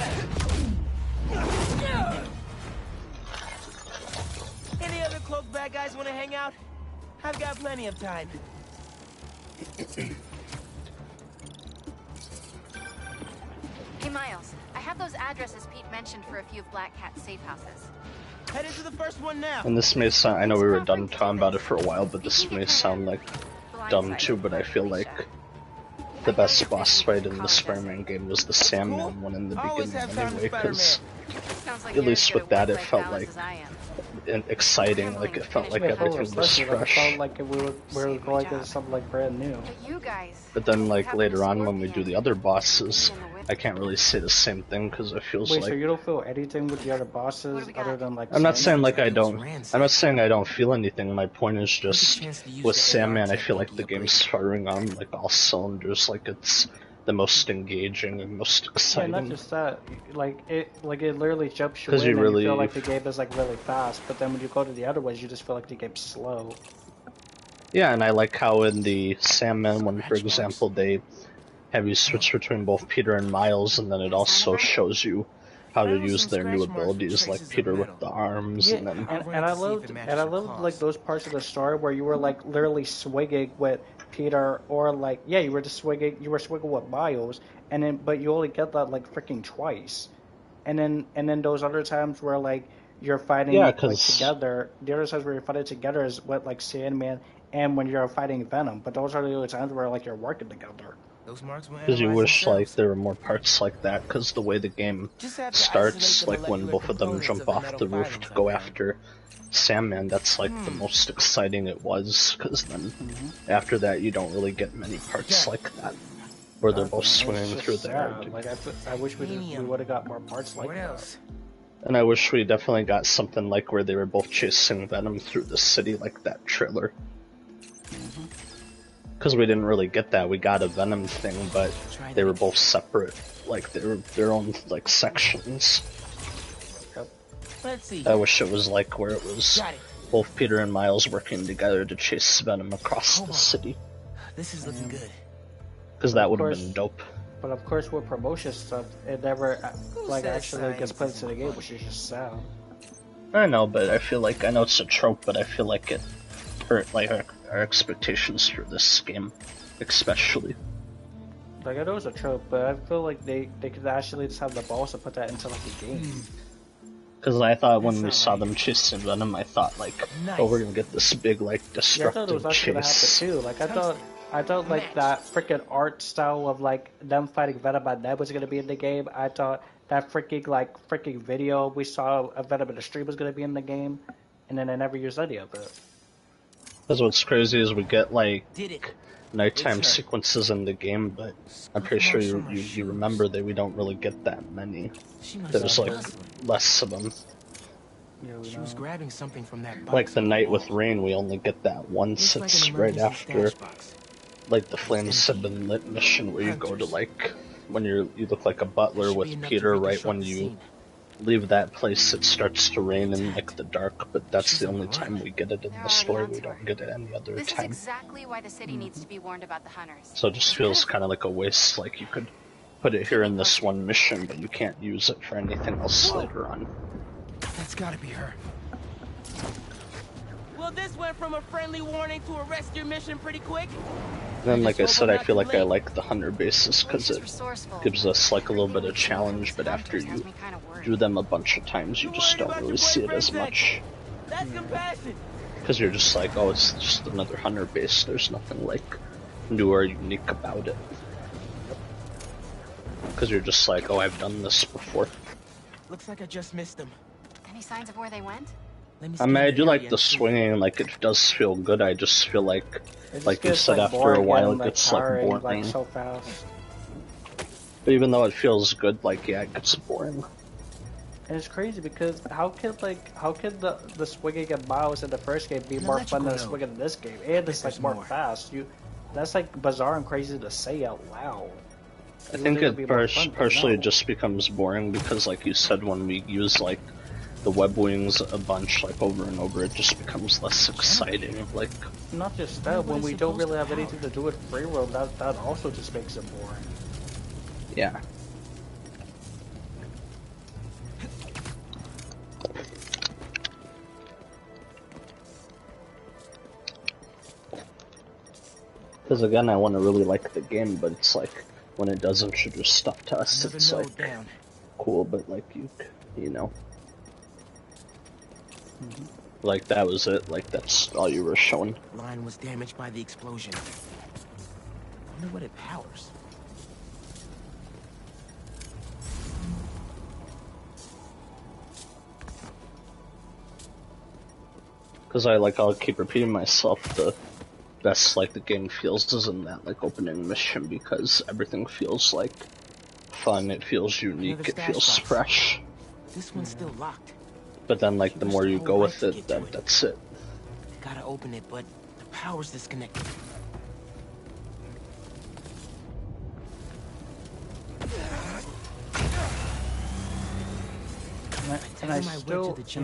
Any other cloaked bad guys want to hang out? I've got plenty of time. Hey, Miles. I have those addresses Pete mentioned for a few of Black Cat's safe houses. Head into the first one now. And this may sound, I know we were done talking about it for a while, but this may sound like dumb too, but I feel like the best boss fight in the Spider-Man game was the Sandman one in the beginning anyway, because at least with that it felt like exciting, like it felt like everything was fresh. It felt like we were going to something like brand new. But then like later on when we do the other bosses, I can't really say the same thing because it feels Wait, like... so you don't feel anything with the other bosses other than like... I'm not saying like I don't... I'm not saying I don't feel anything. My point is just with Sandman, I feel like the game's firing on like all cylinders. Like it's the most engaging and most exciting. Yeah, not just that. Like it literally jumps you 'Cause in you and really- you feel like the game is like really fast. But then when you go to the other ones, you just feel like the game's slow. Yeah, and I like how in the Sandman one, for example, they have you switch between both Peter and Miles, and then it also shows you how to use their new abilities, like Peter with the arms, Yeah, and then... and I loved like those parts of the story where you were like literally swinging with Peter, or like you were swinging with Miles, and then but you only get that like freaking twice, and then those other times where like you're fighting like together. The other times where you're fighting together is with like Sandman and when you're fighting Venom, but those are the only times where like you're working together. Because you wish like there were more parts like that, because the way the game starts, like when both of them jump off the roof to go after Sandman, that's like the most exciting it was, because then after that you don't really get many parts like that, where they're both swinging through the air. Like I wish we would have got more parts like that. And I wish we definitely got something like where they were both chasing Venom through the city, like that trailer. Because we didn't really get that. We got a Venom thing, but they were both separate. Like, they were their own, like, sections. Let's see. I wish it was like where it was both Peter and Miles working together to chase Venom across the city. This is looking good. Because that would have been dope. But of course with promotion stuff, it never like actually gets put into the game, which is just sad. I know, but I feel like, I know it's a trope, but I feel like it hurt, like, our expectations for this game, especially. Like, I know it's a trope, but I feel like they could actually just have the balls to put that into, like, a game. Because I thought when we saw them chasing Venom, I thought, like, oh, we're gonna get this big, like, destructive I thought it was actually gonna happen too. Like, I thought like that freaking art style of like them fighting Venom and Ned was gonna be in the game. I thought that freaking video we saw of Venom in the stream was gonna be in the game, and then I never used any of it. Because what's crazy is we get like nighttime sequences in the game, but I'm pretty sure you remember that we don't really get that many. There's like less of them. She was grabbing something from that box. Like the night with Rain, we only get that once. It's right after, like, the Flames Have Been Lit mission where you go to, like, when you look like a butler with Peter. Right when you leave that place, it starts to rain in like the dark. But that's the only time we get it in the story. We don't get it any other This time. is exactly why the city needs to be warned about the hunters. So it just feels kind of like a waste. Like you could put it here in this one mission, but you can't use it for anything else later on. That's gotta be her. Well, this went from a friendly warning to a rescue mission pretty quick. And then, like I said, I feel like I like the hunter bases because it gives us like a little bit of challenge, but after you do them a bunch of times, you just don't really see it as much. That's compassion. Because you're just like, oh, it's just another hunter base. There's nothing like new or unique about it. Because you're just like, oh, I've done this before. Looks like I just missed them. Any signs of where they went? I mean, I do like the swinging, like, it does feel good. I just feel like you said, like after a while and, it gets, like, boring. Like, so fast. But even though it feels good, like, yeah, it gets boring. And it's crazy because how could the swinging and Miles in the first game be more fun than the swinging in this game? And it's like more fast. That's like bizarre and crazy to say out loud. I think it partially just becomes boring because, like you said, when we use like the web wings a bunch, like over and over, it just becomes less exciting. Like, not just that, when we don't really have anything to do with free roam, that also just makes it boring. Yeah. Because again, I want to really like the game, but it's like when it does introduce stuff to us, it's like cool, but like you know, like that was it. Like that's all you were showing. Line was damaged by the explosion. I wonder what it powers. Because I'll keep repeating myself. The best like the game feels is in that like opening mission because everything feels like fun, it feels unique, it feels fresh. This one's still locked. But then like the more you go with it, that's it. Gotta open it, but the power's disconnected. And I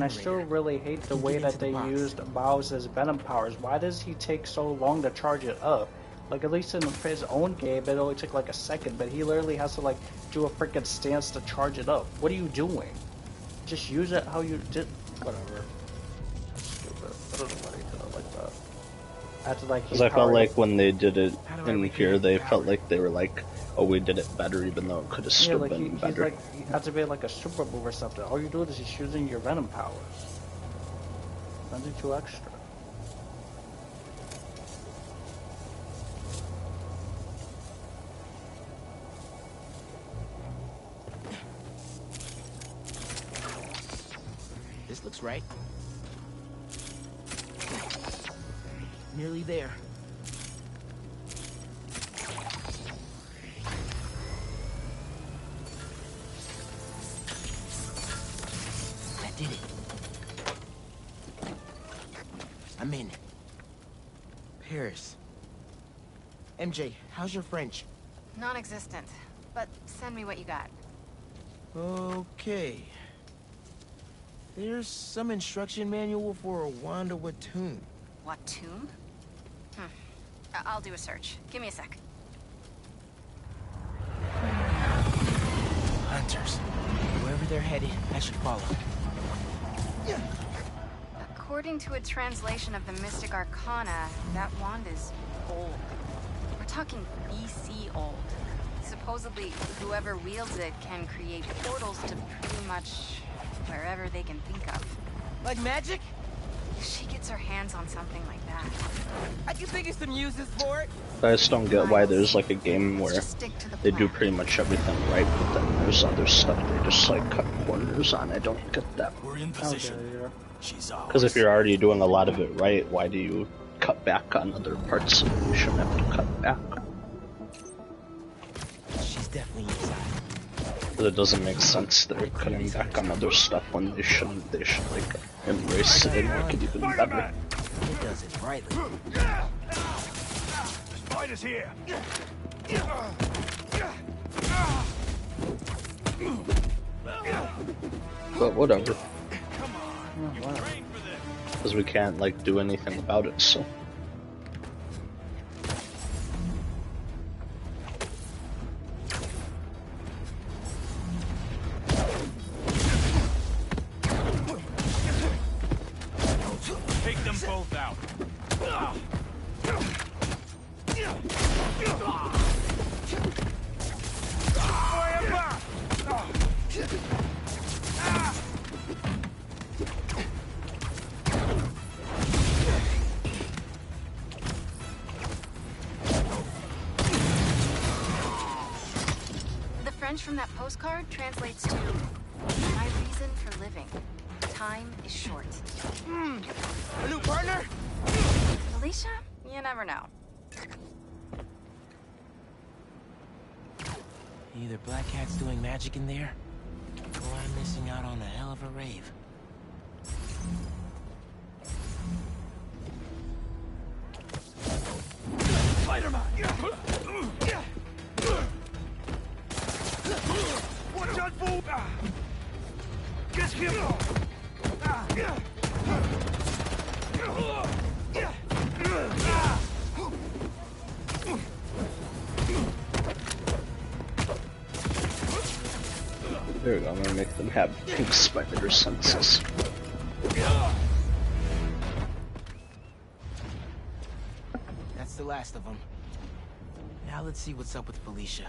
still really hate the way that they used Miles' Venom powers. Why does he take so long to charge it up? Like, at least in his own game, it only took like a second, but he literally has to like do a freaking stance to charge it up. What are you doing? Just use it how you did. Whatever. That's stupid. I don't know why he did it like that. After like. Because I felt like when they did it in here, they felt like they were like, oh, we did it better, even though it could have still been better. Like, he activated like a super move or something. All you're doing is just using your Venom powers. Nothing too extra. This looks right. Nearly there. Did it. I'm in. Paris. MJ, how's your French? Non-existent, but send me what you got. Okay. There's some instruction manual for a Wanda Watoon. Watoon? I'll do a search. Give me a sec. Hunters. Wherever they're headed, I should follow. According to a translation of the Mystic Arcana, that wand is old. We're talking BC old. Supposedly, whoever wields it can create portals to pretty much wherever they can think of. Like magic? If she gets her hands on something like that. I can think of some uses for it. I just don't get why there's like a game where they do pretty much everything right, but then there's other stuff they just like cut corners on. I don't get that. We're in position. Because if you're already doing a lot of it right, why do you cut back on other parts? You shouldn't have to cut back. She's definitely inside. But it doesn't make sense they're cutting back on other stuff when they shouldn't. They should like embrace it and make it even better. It does it rightly. Spider's here. But whatever. Because we can't like do anything about it, so. Take them both out. The French from that postcard translates to my reason for living. Time is short. A new partner? Alicia? You never know. Either Black Cat's doing magic in there, Boy, I'm missing out on a hell of a rave. Spider-Man! Watch out for... Get him! There we go, I'm gonna make them have pink spider senses. That's the last of them. Now let's see what's up with Felicia.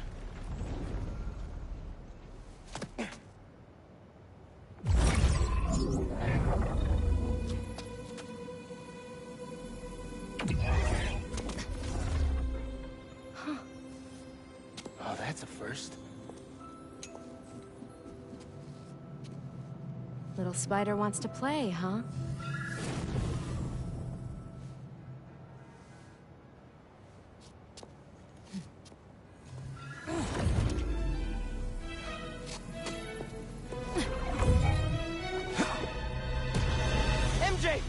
Oh, that's a first. Little spider wants to play, huh? MJ!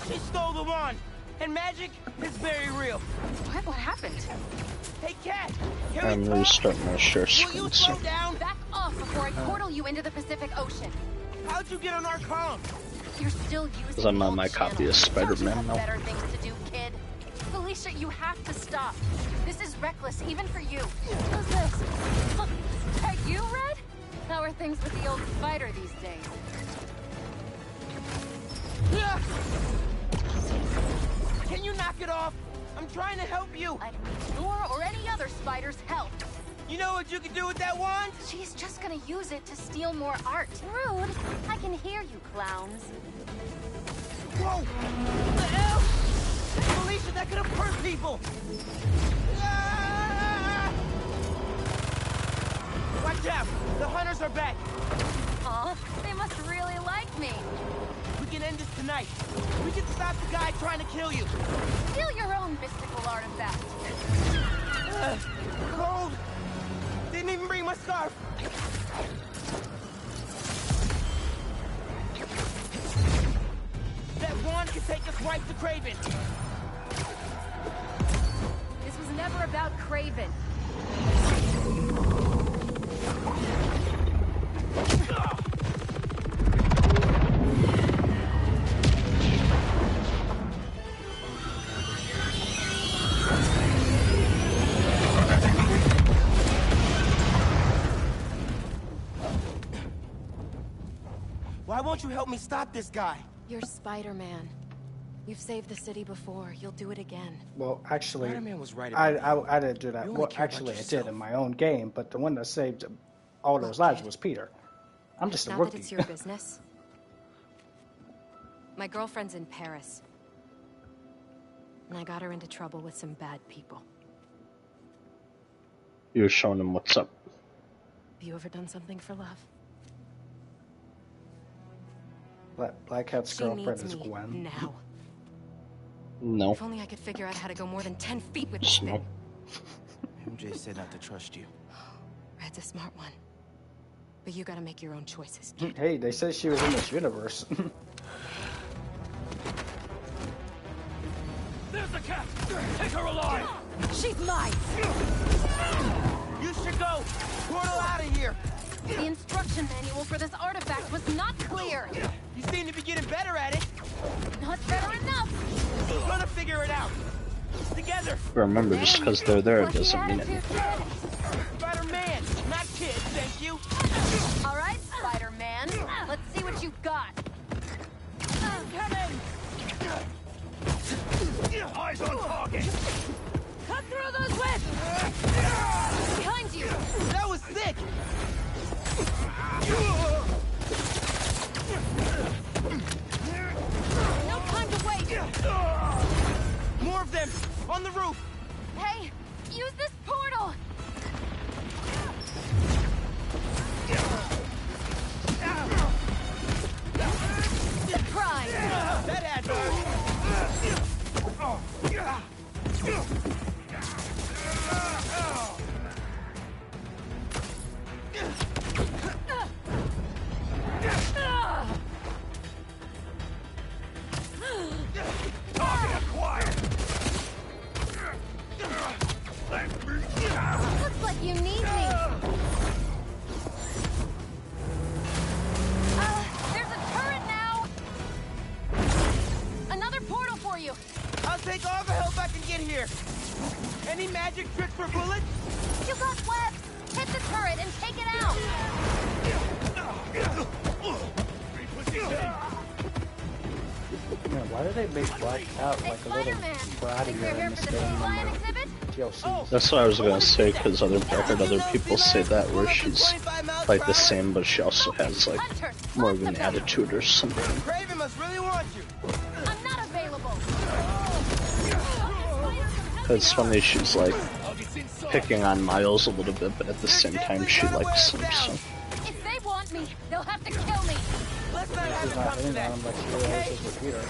She stole the wand! And magic is very real. What? What happened? Hey, Cat! Can I'm we talk? restarting my share Will you screen slow soon. down? Back off before I portal you into the Pacific Ocean. How'd you get on our comm? You're still using Because I'm on old my copy channels. of Spider-Man Don't you now. have better things to do, kid? Felicia, you have to stop. This is reckless, even for you. Who's this? Are you Red? How are things with the old spider these days? Can you knock it off? I'm trying to help you. I don't need your or any other spider's help. You know what you can do with that wand? She's just gonna use it to steal more art. Rude. I can hear you, clowns. Whoa! What the hell? Felicia, that could have hurt people! Ah! Watch out! The hunters are back! Aw, they must really like me. We can end this tonight. We can stop the guy trying to kill you. Steal your own mystical artifact. Cold! Didn't even bring my scarf! That wand can take us right to Kraven! This was never about Kraven. Why won't you help me stop this guy? You're Spider-Man. You've saved the city before. You'll do it again. Well, actually, Spider-Man was right about I didn't do that. You only Well, care about actually, I did yourself. in my own game, but the one that saved all those lives was Peter. I'm just a Not rookie. that it's your business. My girlfriend's in Paris. And I got her into trouble with some bad people. You're showing them what's up. Have you ever done something for love? Black Cat's She girlfriend needs is me Gwen. now. No. If only I could figure out how to go more than 10 feet with this Smoke. thing. MJ said not to trust you. Red's a smart one. But you gotta make your own choices, kid. Hey, they said she was in this universe. There's the cat! Take her alive! She's mine! You should go! Portal out of here! The instruction manual for this artifact was not clear! You seem to be getting better at it! Not better enough! We're gonna figure it out! Together! Remember, just because they're there What's the doesn't mean attitude, anything. kid? Spider-Man, not kid, thank you! All right, Spider-Man. Let's see what you've got. I'm coming! Eyes on target! Cut through those webs! Behind you! That was sick! No time to wait! More of them! On the roof! Hey, use this portal! Surprise! That had take all the help I can get here. Any magic tricks for bullets? You got webs! Hit the turret and take it out! Man, why do they make Black Cat like a little brattier in this game than the DLC? That's what I was gonna say, because I heard other people say that, where she's like the same, but she also has like more of an attitude or something. Kraven must really want you. I'm not available! It's funny, she's like picking on Miles a little bit, but at the same time she likes him, so. If they want me, they'll have to kill me! She's not hitting on him like she always is with Peter.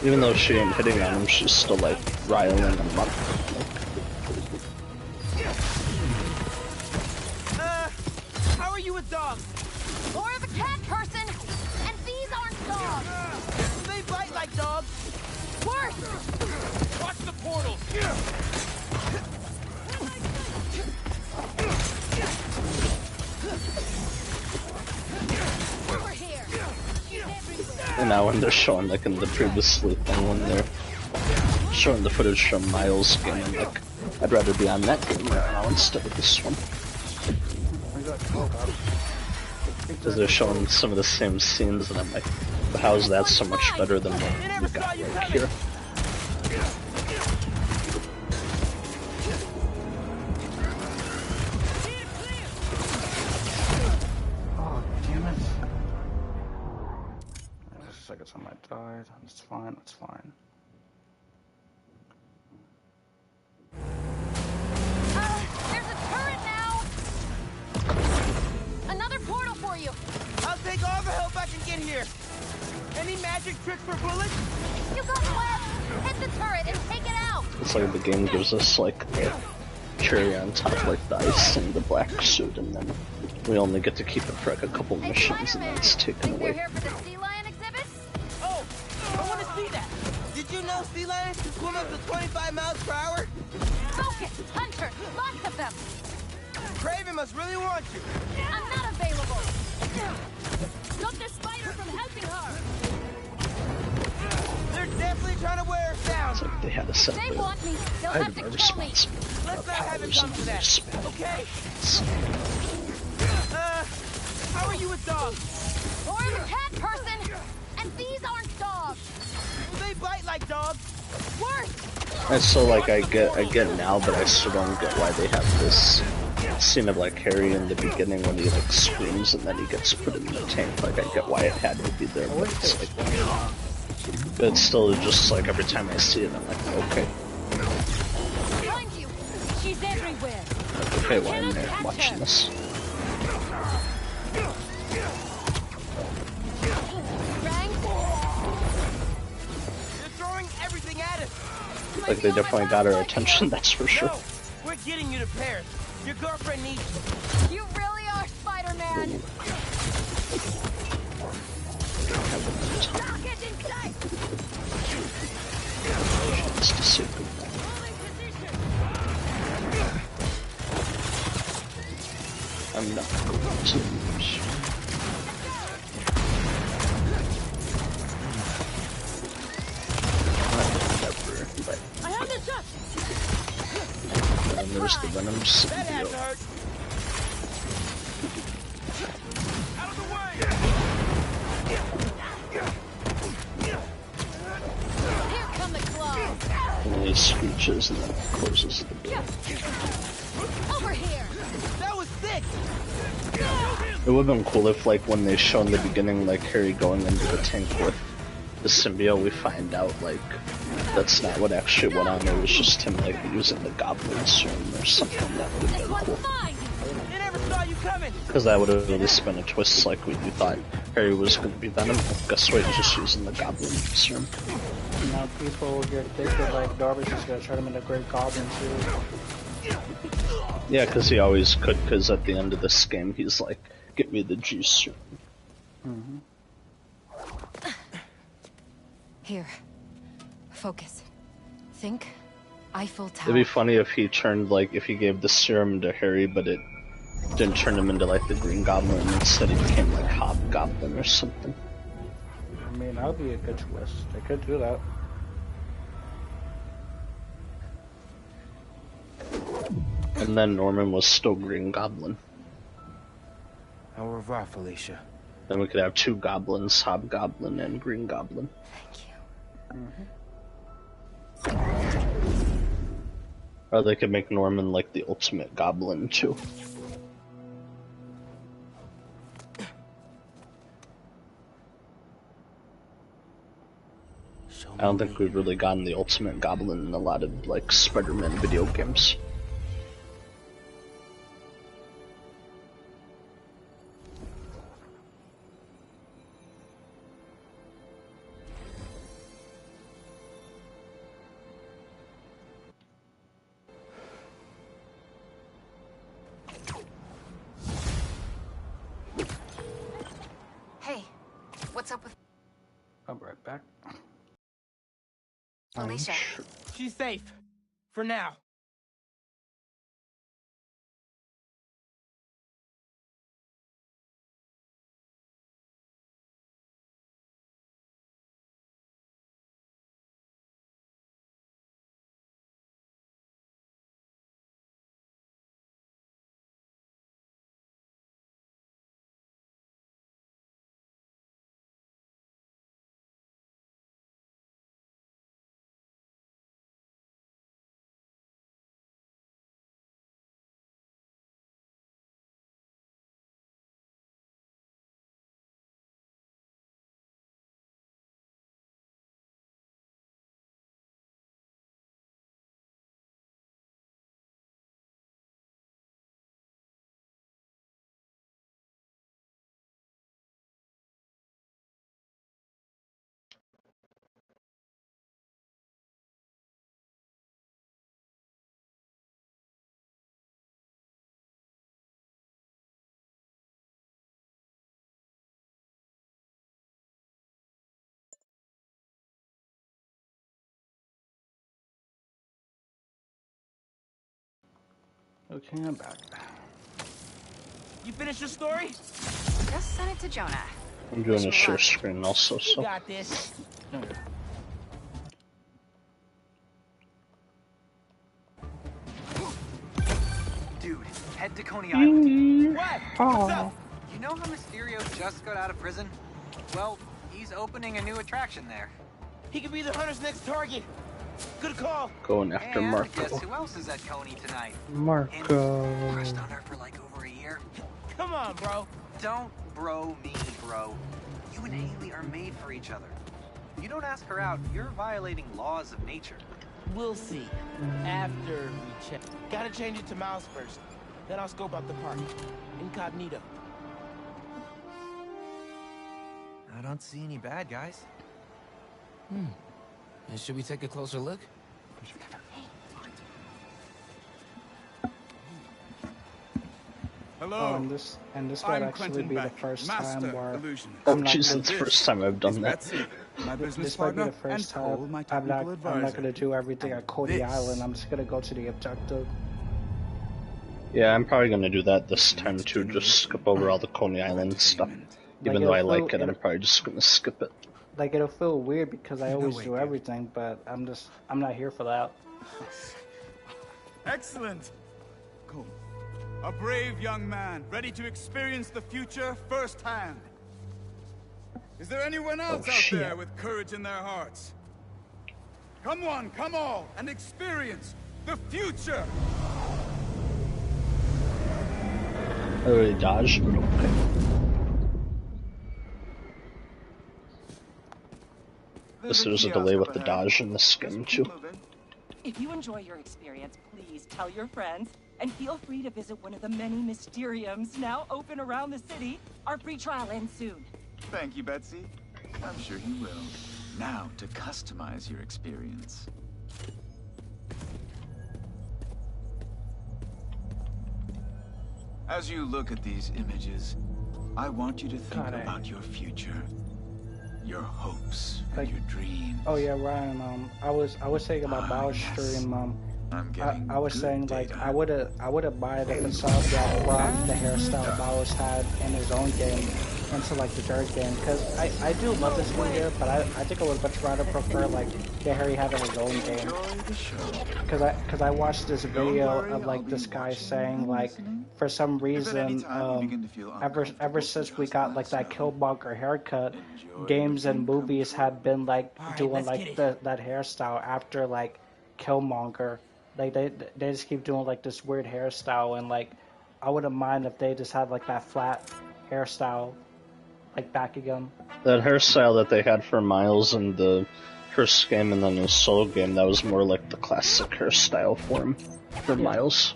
Even though she ain't hitting on him, she's still like riling him up. How are you with dogs? Or the cat person! And these aren't dogs! They bite like dogs. Worse! Watch the portals! Over here! And now when they're showing, like in the previously thing, when they're showing the footage from Miles' game, I'm like, I'd rather be on that game right now instead of this one. Because they're showing some of the same scenes, and I'm like, but how is that so much better than what we got right here? Oh, damn it. Just a second, time I died. That's fine, that's fine. There's a turret now! Another portal for you! I'll take all the help I can get here. Any magic tricks for bullets? You got webs! Hit the turret and take it out! It's like the game gives us like the cherry on top, like the ice and the black suit, and then we only get to keep it for like a couple missions, and then it's taken You're away. here for the sea lion exhibit? Oh, I want to see that. Did you know sea lions can swim up to 25 miles per hour? Focus! Hunter! Lots of them! Kraven must really want you. I'm not available! Stop the spider from helping her! They're definitely trying to wear us down. It's like they had a set They of want me! They'll have to kill me! responsibility Let's not have it powers come and to that, respect. okay? How are you with dogs? Or the cat person! And these aren't dogs! They bite like dogs. Worse! And so like I get now, but I still don't get why they have this scene of like Harry in the beginning when he like screams and then he gets put in the tank. Like I get why it had to be there, but it's like, but it's still just like every time I see it, I'm like, okay, Find you! She's everywhere! okay, why am I watching this? They're throwing everything at us. Like they definitely got our attention, that's for sure. No, we're getting you to Paris. Your girlfriend needs you. You really are Spider-Man! Rocket inside! Just to see goodbye. I'm not going to lose. Whatever, but I have the shot! and there's the Venom symbiote. Out of the way! Here come the claws! And he screeches and then closes the door. Over here! That was sick! It would have been cool if, like, when they show in the beginning, like, Harry going into the tank with the symbiote, we find out, like, that's not what actually went on. It was just him, like, using the goblin serum or something. That would have been cool. They never saw you coming! Because that would have really been a twist, like, we thought Harry was going to be Venom. Guess what, he's just using the goblin serum. Now people get addicted, like Darby's just gonna turn him into Great Goblin too. Yeah, because he always could, because at the end of this game, he's like, get me the G serum. Here. Focus. Think. Eiffel Tower. It'd be funny if he turned, like, if he gave the serum to Harry, but it didn't turn him into, like, the Green Goblin, and instead he became, like, Hobgoblin or something. I mean, that would be a good twist. They could do that. And then Norman was still Green Goblin. Au revoir, Felicia. Then we could have two goblins, Hobgoblin and Green Goblin. Thank you. Or they could make Norman like the ultimate goblin too. I don't think we've really gotten the ultimate goblin in a lot of like Spider-Man video games. Hey, what's up with I'll be right back. Felicia? She's safe. For now. Okay, I'm back. You finished your story? Just send it to Jonah. I'm doing a share screen also, You so. got this. Dude, head to Coney Island. What? What's up? You know how Mysterio just got out of prison? Well, he's opening a new attraction there. He could be the Hunter's next target. Good call. Going after And Marco. guess who else is at Coney tonight? Marco. Crushed on her for like over a year. Come on, bro. Don't bro me, bro. You and Haley are made for each other. If you don't ask her out, you're violating laws of nature. We'll see. After we check. Gotta change it to Miles first. Then I'll scope out the park. Incognito. I don't see any bad guys. And should we take a closer look? Hello. Oh, and this would actually be the first time where Oh jeez, it's the first time I've done that. This might be the first time I'm not gonna do everything at Coney Island. I'm just gonna go to the objective. Yeah, I'm probably gonna do that this time too, just skip over all the Coney Island stuff. Even though I like it, I'm probably just gonna skip it. Like, it'll feel weird because I always do everything, but I'm not here for that. Excellent. Cool. A brave young man, ready to experience the future firsthand. Is there anyone else out there with courage in their hearts? Come one, come all, and experience the future! I already dodged, but okay. There's a delay with the dodge and the skin too. If you enjoy your experience, please tell your friends, and feel free to visit one of the many Mysteriums now open around the city. Our free trial ends soon. Thank you, Betsy. I'm sure you will. Now to customize your experience. As you look at these images, I want you to think about your future. Your hopes and your dreams. Oh yeah, Ryan. I was saying about Bow's stream. I was saying like I would have buy the facade that rock the hairstyle Bowers had in his own game, into like the third game, because I do love this game here, but I think I would much rather prefer like Harry having his own game. Because I watched this video of like this guy saying like for some reason ever since we got like that Killmonger haircut, games and movies had been like doing like that hairstyle after like Killmonger. Like they just keep doing like this weird hairstyle, and like I wouldn't mind if they just had like that flat hairstyle like back again. That hairstyle that they had for Miles in the first game and then the solo game, that was more like the classic hairstyle for him for Miles.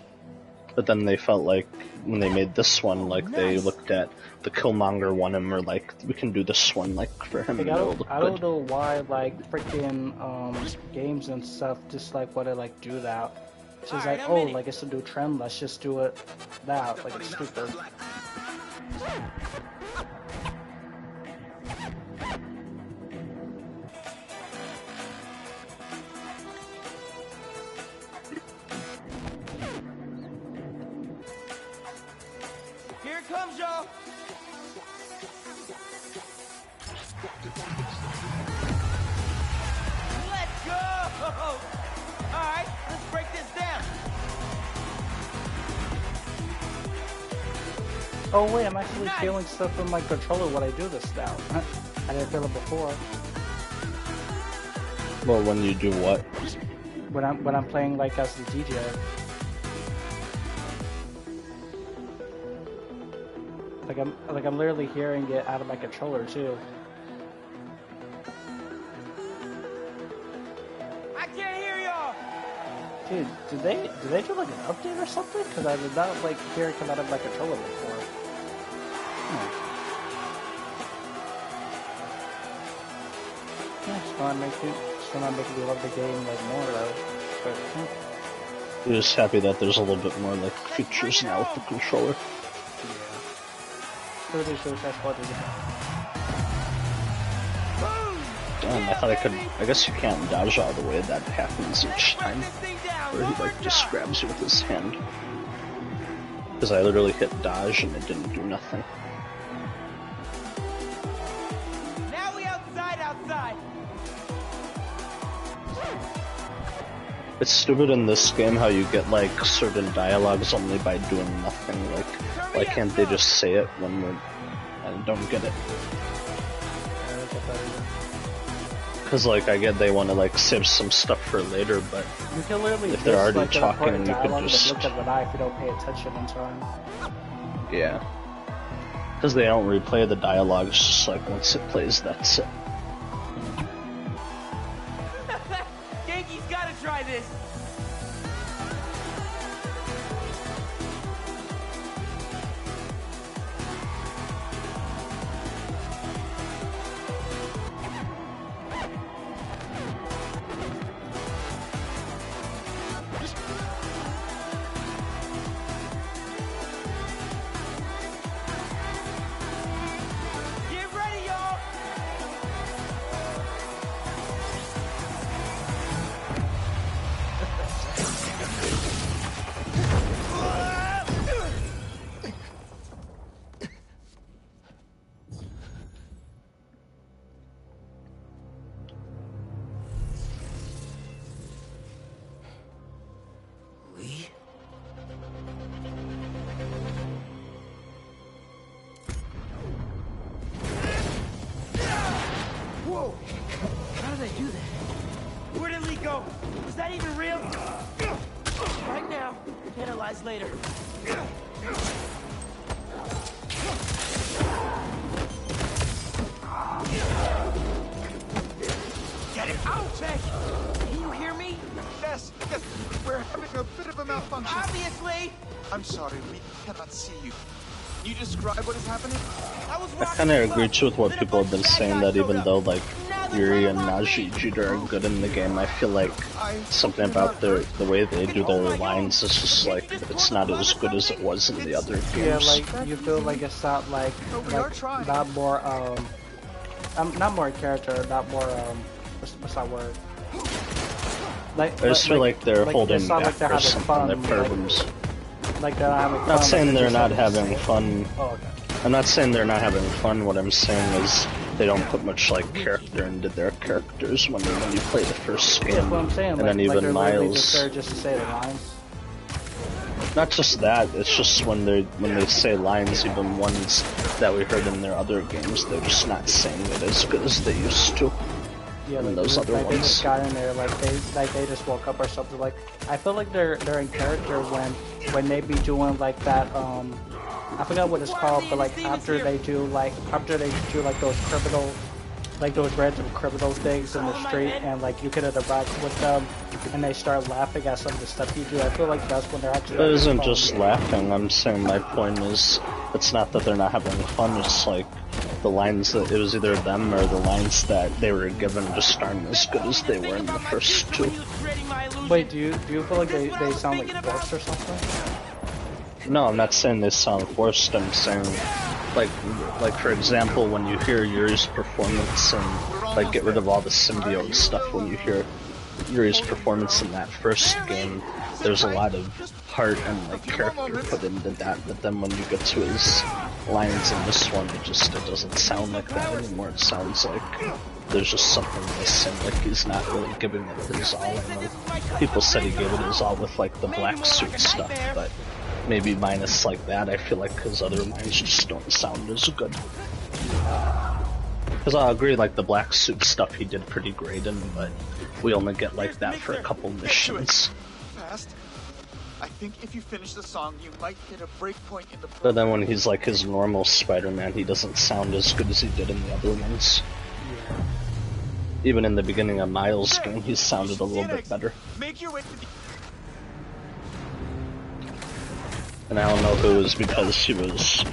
But then they felt like when they made this one, like they looked at the Killmonger one and were like, we can do this one like for him. Like, I don't know why like freaking games and stuff just like want to like do that. It's just like, oh, like it's a new trend, let's just do it that. Like it's stupid. Here it comes, y'all. Let's go! Alright, let's break this down. Oh wait, I'm actually feeling stuff from my controller when I do this now. I didn't feel it before. Well, when you do what? When I'm playing like as the DJ. Like I'm literally hearing it out of my controller too. I can't hear y'all. Dude, did they do like an update or something? Because I did not like hear it come out of my controller before. Yeah, it's not making me love the game like more though. But I'm just happy that there's a little bit more like features now with the controller. Damn, I thought I could. I guess you can't dodge all the way. That happens each time, where he like just grabs you with his hand. Because I literally hit dodge and it didn't do nothing. Now we outside. It's stupid in this game how you get like certain dialogues only by doing nothing. Like, why can't they just say it when we're... I don't get it. Because like I get they want to like save some stuff for later, but you can literally if they're already like talking, you could just look at the eye if you don't pay attention in time. Yeah. Because they don't replay the dialogue, it's just like once it plays, that's it. Genki's gotta try this. Whoa! How did I do that? Where did Lee go? Was that even real? Right now, analyze later. Get it out, Meg! Can you hear me? Yes, we're having a bit of a malfunction. Obviously! I'm sorry, we cannot see you. Can you describe what is happening? I kind of agree with what people have been saying, that even though like Yuri and Najee Jeter are good in the game, I feel like something about the way they do their lines is just like it's not as good as it was in the other games. Yeah, like you feel like it's not like not more not more character, not more what's that word? Like I just feel like they're holding back they're for something. Their problems. Like they're having fun. Not saying they're not having fun. Oh, okay. I'm not saying they're not having fun. What I'm saying is they don't put much like character into their characters when you play the first game. That's what I'm saying. And then even Miles. Just there just to say the lines. Not just that. It's just when they say lines, even ones that we heard in their other games, they're just not saying it as good as they used to. Yeah, like those other like ones. They just got in there, like they just woke up or something. Like I feel like they're in character when they be doing like that. I forgot what it's called, but like after they do like those criminal, like those random criminal things in the street, and like you can interact with them, and they start laughing at some of the stuff you do. I feel like that's when they're actually. It isn't just laughing. I'm saying my point is, it's not that they're not having fun. It's like the lines that it was either them or the lines that they were given just aren't as good as they were in the first two. Wait, do you feel like they sound like forced or something? No, I'm not saying they sound forced. I'm saying, like for example, when you hear Yuri's performance and like get rid of all the symbiote stuff, when you hear Yuri's performance in that first game, there's a lot of heart and like character put into that. But then when you get to his lines in this one, it doesn't sound like that anymore. It sounds like there's just something missing. Like he's not really giving it his all. I know people said he gave it his all with like the black suit stuff, but maybe minus like that, I feel like his other lines just don't sound as good. Because I'll agree, like the black suit stuff he did pretty great in, but we only get like that for a couple missions. Fast. I think if you finish the song, you might hit a break point in the. But then when he's like his normal Spider-Man, he doesn't sound as good as he did in the other ones. Yeah. Even in the beginning of Miles' game, he sounded a little bit better. Make your way to the. And I don't know if it was because he was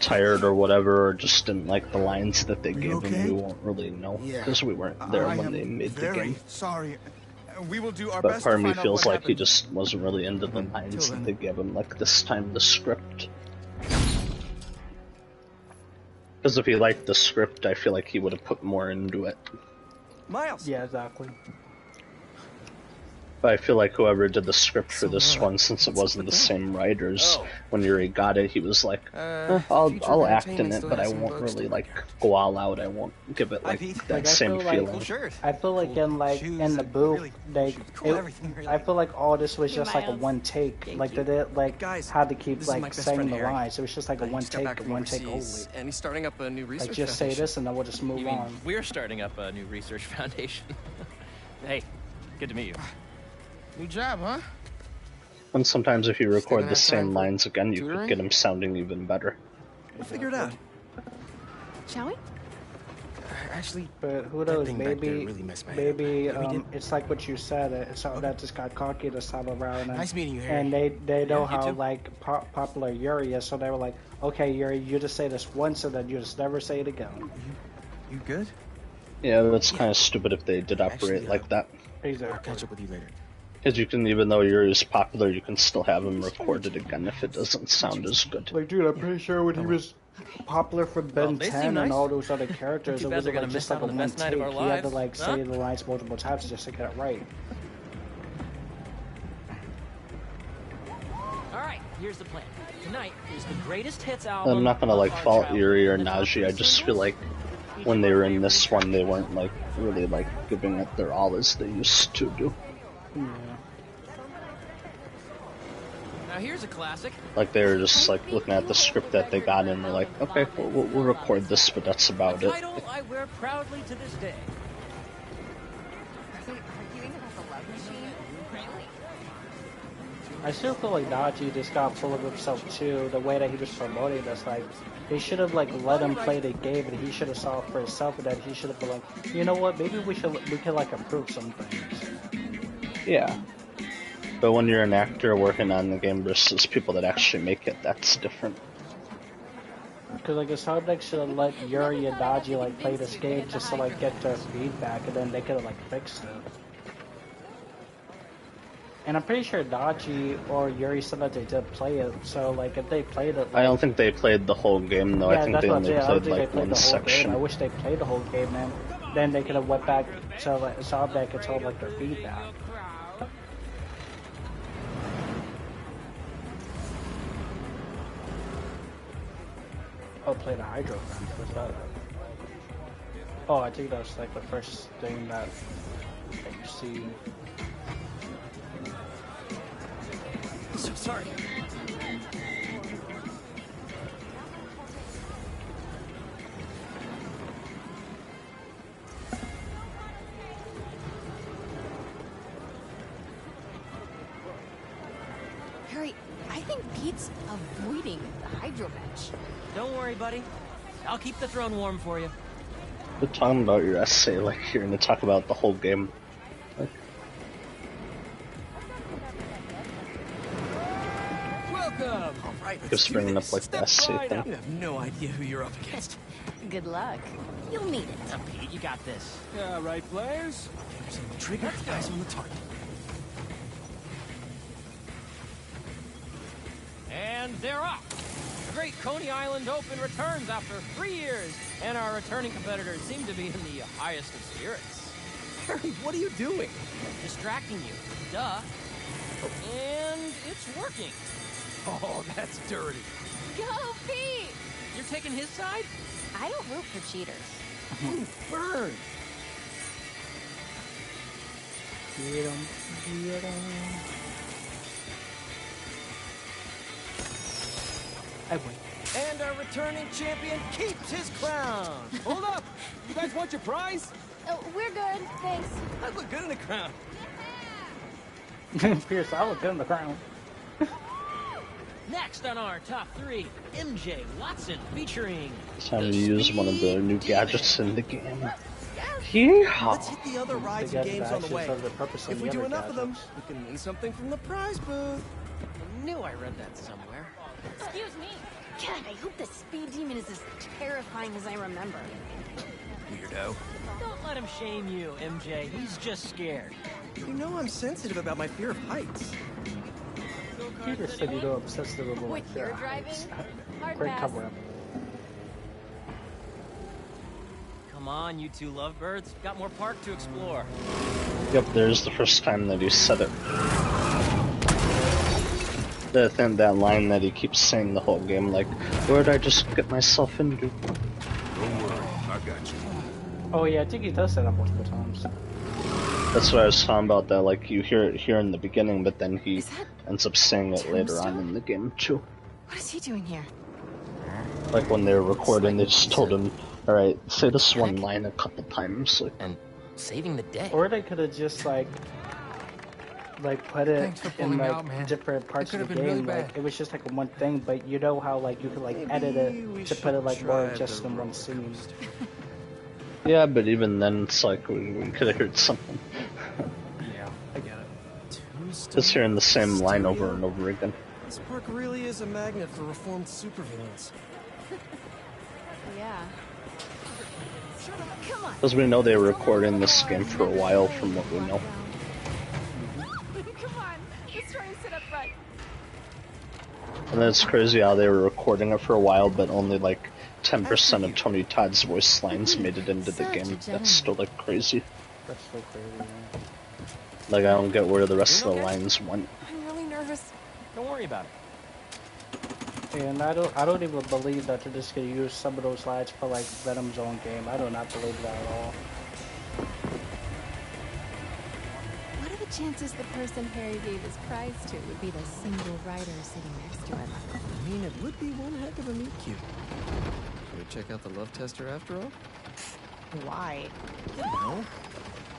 tired or whatever, or just didn't like the lines that they gave him. We won't really know because we weren't there when they made the game. Sorry. We will do our But best part of to me find out feels what like he happened. just wasn't really into the lines that they gave him, like this time the script. Because if he liked the script, I feel like he would have put more into it. Miles. Yeah, exactly. But I feel like whoever did the script for this one, since it wasn't the same writers, when Yuri got it, he was like, I'll act in it, but I won't really like go all out. I won't give it like that same feeling. I feel like in the booth, I feel like all this was just like a one take. Like they did like had to keep like saying the lines. It was just like a one take only. And he's starting up a new research Like just say foundation. this and then we'll just move You mean on. we're starting up a new research foundation? Hey, good to meet you. New job, huh? And sometimes if you record the have same time lines again, you could tutoring? get him sounding even better. We'll figure it out. Shall we? Actually, But who that knows? thing back there Maybe, really messed my head maybe up. Yeah, we did. it's like what you said. It's something that just got cocky this time around. And, Nice meeting you, Harry. And they know Yeah, you how too. like popular Yuri is, so they were like, okay, Yuri, you just say this once and then you just never say it again. You good? Yeah, that's kind of stupid if they did operate like that. Exactly. I'll catch up with you later. Because you can, even though Yuri's popular, you can still have him record it again if it doesn't sound as good. Like, dude, I'm pretty sure when he was popular for Ben they 10 seem nice. and all those other characters, Too it bad wasn't they're gonna like just miss like out a on the one best night take. of our He had to lives, like huh? say the lines multiple times just to get it right. Alright, here's the plan. Tonight is the greatest hits album. I'm not gonna like fault Yuri or Najee, I just feel like when they were in this one, they weren't like really like giving it their all as they used to do. Now here's a classic. Like they were just like looking at the script that they got and they're like, okay, we'll record this, but that's about it. Title I wear proudly to this day. Are they arguing about the love machine? Really? I still feel like Najee just got full of himself too. The way that he was promoting this, like they should have like let him play the game, and he should have saw it for himself, and then he should have been like, you know what, maybe we can like improve some things. Yeah. But when you're an actor working on the game versus people that actually make it, that's different. Because like Insomniac should have let Yuri and Najee like play this game just to like get their feedback, and then they could have like fixed it. And I'm pretty sure Najee or Yuri said that they did play it, so like if they played it, like, I don't think they played the whole game though. yeah, I think that's they what I'm only saying. I don't played think they like played one the whole game. section. I wish they played the whole game, man. Then they could have went back to like Insomniac and told like their feedback. Oh, play the hydro gun. What's that? Oh, I think that's like the first thing that you see. So sorry. Harry, I think Pete's avoiding the hydro bench. Don't worry, buddy. I'll keep the throne warm for you. We're talking about your essay like you're gonna talk about the whole game. Like, Welcome! Alright, just bringing up like the essay thing. You have no idea who you're up against. Good luck. You'll need it. Now, Pete, you got this. Yeah, right, players? Fingers on the trigger, eyes on the target. And they're off! The Great Coney Island Open returns after 3 years, and our returning competitors seem to be in the highest of spirits. Harry, what are you doing? Distracting you. Duh. And it's working. Oh, that's dirty. Go, Pete! You're taking his side? I don't root for cheaters. Burn! Get him, get him. I win. And our returning champion keeps his crown. Hold up! You guys want your prize? Oh, we're good, thanks. I look good in the crown. Pierce, I look good in the crown. Next on our top 3, MJ Watson featuring... It's time to use one of the new gadgets in the game. Yeehaw! Let's hit the other rides and games on the way. If we do enough of them, we can win something from the prize booth. I knew I read that somewhere. Excuse me. God, I hope the speed demon is as terrifying as I remember. Weirdo. Don't let him shame you, MJ. He's just scared. You know I'm sensitive about my fear of heights. Peter said you go obsessive over With your driving? Hard Great pass. cover up. Come on, you two lovebirds. Got more park to explore. Yep, there's the first time that he said it. That line that he keeps saying the whole game, like, where'd I just get myself into? Don't worry, I got you. Oh yeah, I think he does say that multiple times. That's what I was talking about, that like you hear it here in the beginning, but then he ends up saying it later on in the game too. What is he doing here? Like when they were recording, they just told him, alright, say this one line a couple times. Like, and saving the day. Or they could have just like put it in like different parts of the game. Like it was just like one thing, but you know how like you could like edit it to put it like more just in one scene. yeah, but even then it's like we could have heard something. Yeah, I get it. Just hearing the same line over and over again. This park really is a magnet for reformed supervillains. Yeah. Come on. Because we know they were recording this game for a while from what we know. Come on. Let's try and sit up front. And then it's crazy how they were recording it for a while, but only like 10% of Tony Todd's voice lines made it into the game. That's still like crazy. That's so crazy, man. Like I don't get where the rest of the lines went. I'm really nervous. Don't worry about it. And I don't even believe that they're just gonna use some of those lines for like Venom's own game. I do not believe that at all. What are the chances the person Harry gave his prize to would be the single writer sitting next to him? I mean, it would be one heck of a meet cute. Should we check out the love tester after all? Why? You know,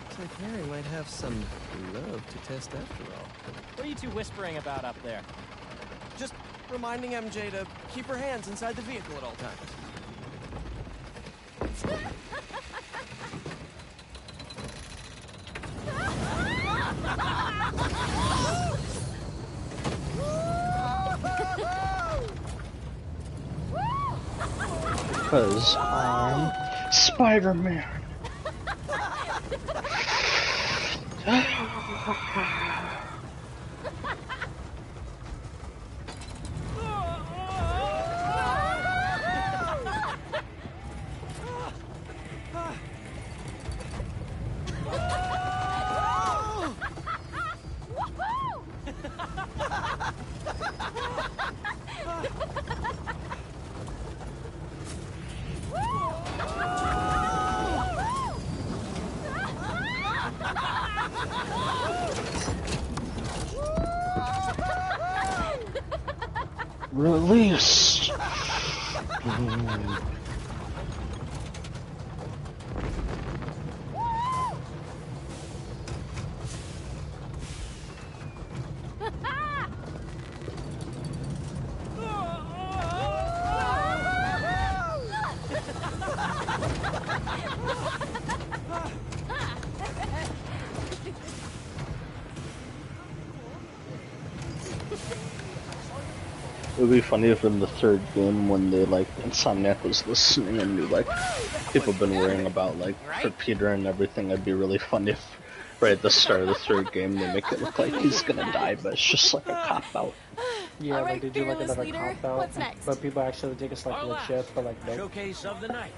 looks like Harry might have some love to test after all. What are you two whispering about up there? Just reminding MJ to keep her hands inside the vehicle at all times. Because I'm Spider-Man. Release! It would be funny if in the third game when they like Insomniac was listening and knew like people have been worrying about like for Peter and everything. It'd be really funny if right at the start of the third game they make it look like he's gonna die, but it's just like a cop out. Yeah, like they do like another cop out, but people actually think it's like legit, but like no. Showcase of the night.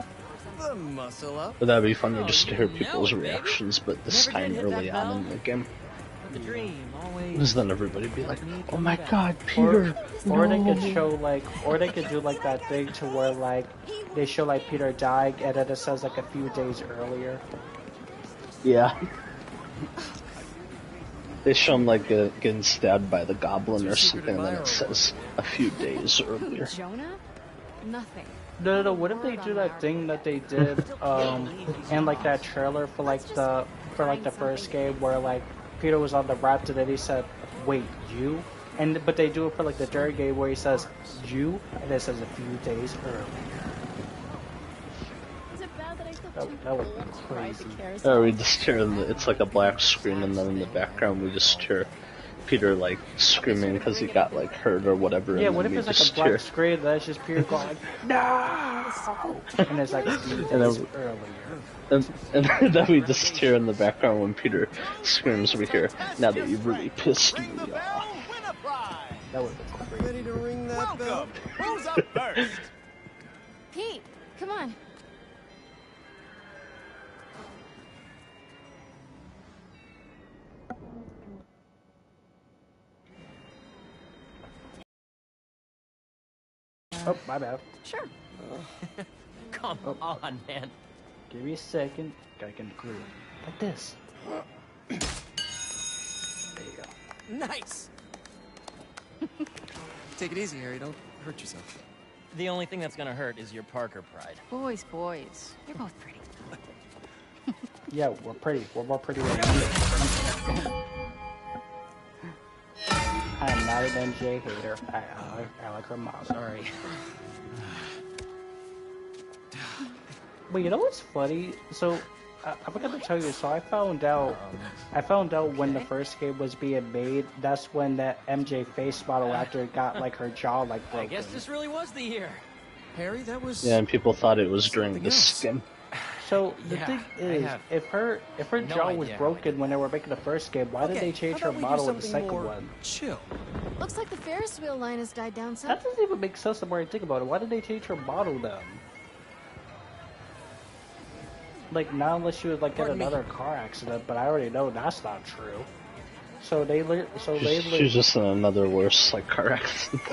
The muscle up. But that'd be funny just to hear people's reactions, but this time early on in the game. The dream always. Because then everybody'd be like, "Oh my God, Peter!" Or they could show like, or they could do like that thing to where like they show like Peter dying and then it says like a few days earlier. Yeah. They show him like getting stabbed by the goblin or something, and then it says a few days earlier. Jonah? Nothing. No. What if they do that thing that they did, and like that trailer for like the first game where like Peter was on the raft and then he said, "Wait, you?" But they do it for like the third game where he says, "You," and it says a few days earlier. That would be crazy. Or we just hear it's like a black screen, and then in the background we just hear Peter like screaming because he got like hurt or whatever. Yeah, what if it's like a black screen and that's just Peter going like, "No!" And it's like a few days earlier. And then we just hear in the background when Peter screams, we hear, "Now that you've really pissed me off." That would be crazy. Ready to ring that bell? Who's up first? Pete, come on. Oh, my bad. Sure. Come on, man. Give me a second. Gotta get the glue. Like this. There you go. Nice. Take it easy, Harry. Don't hurt yourself. The only thing that's gonna hurt is your Parker pride. Boys. You're both pretty. Yeah, we're pretty. We're more pretty than you. I'm not an MJ hater. I like her mom. Sorry. But you know what's funny? So I forgot to tell you. So I found out when the first game was being made. That's when that MJ face model actor got like her jaw like broken. I guess this really was the year. Harry, that was. Yeah, and people thought it was during the skin. So the thing is, if her jaw was broken when they were making the first game, why did they change her model in the second one? Chill. Looks like the Ferris wheel line has died down some. That doesn't even make sense the more I think about it. Why did they change her model then? Like, not unless she would like get another car accident, but I already know that's not true. So she's just in another worse like car accident.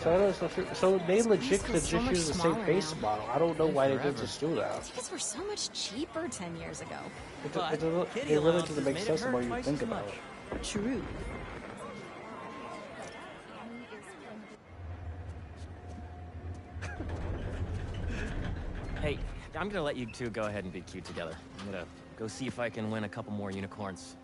So they legit could just use the same face model. I don't know why they did just do that. Tickets were so much cheaper 10 years ago. It really doesn't make sense the more you think about it. True. Hey, I'm gonna let you two go ahead and be cute together. I'm gonna go see if I can win a couple more unicorns.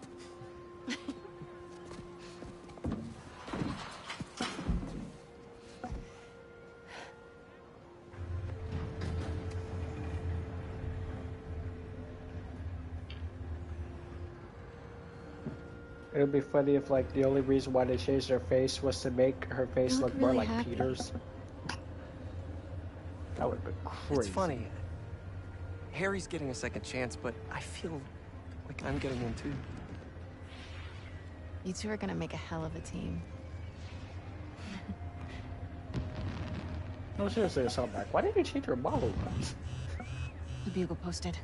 It would be funny if like the only reason why they changed her face was to make her face look more like Peter's. That would be crazy. It's funny. Harry's getting a second chance, but I feel like I'm getting one too. You two are gonna make a hell of a team. No, seriously, it's all back. Why did you change her model? The Bugle posted.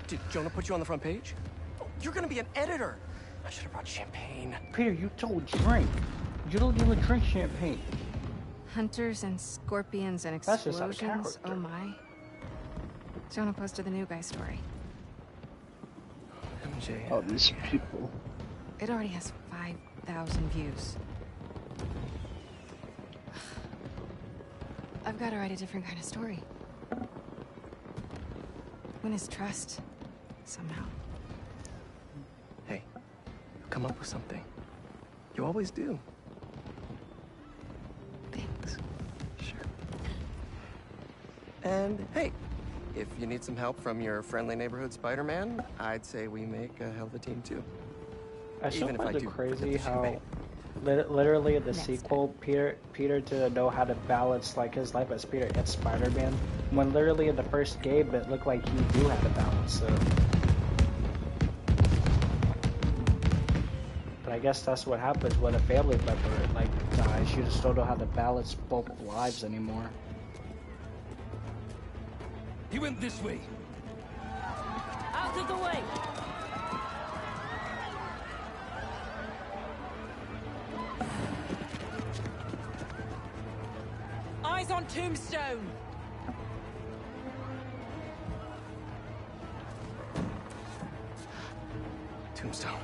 Did Jonah put you on the front page? Oh, you're gonna be an editor. I should have brought champagne. Peter, you don't drink. You don't even drink champagne. Hunters and scorpions and explosions. Oh my. Jonah posted the new guy story. MJ. Oh, these people. It already has 5,000 views. I've got to write a different kind of story. Win his trust, somehow. Hey, come up with something. You always do. Thanks. Sure. And hey, if you need some help from your friendly neighborhood Spider-Man, I'd say we make a hell of a team too. I still find it crazy how literally in the sequel, Peter didn't know how to balance like his life as Peter and Spider-Man. When literally in the first game, it looked like he knew how to balance it. But I guess that's what happens when a family member like dies. You just don't know how to balance both lives anymore. He went this way. Out of the way! Eyes on Tombstone! Tombstone.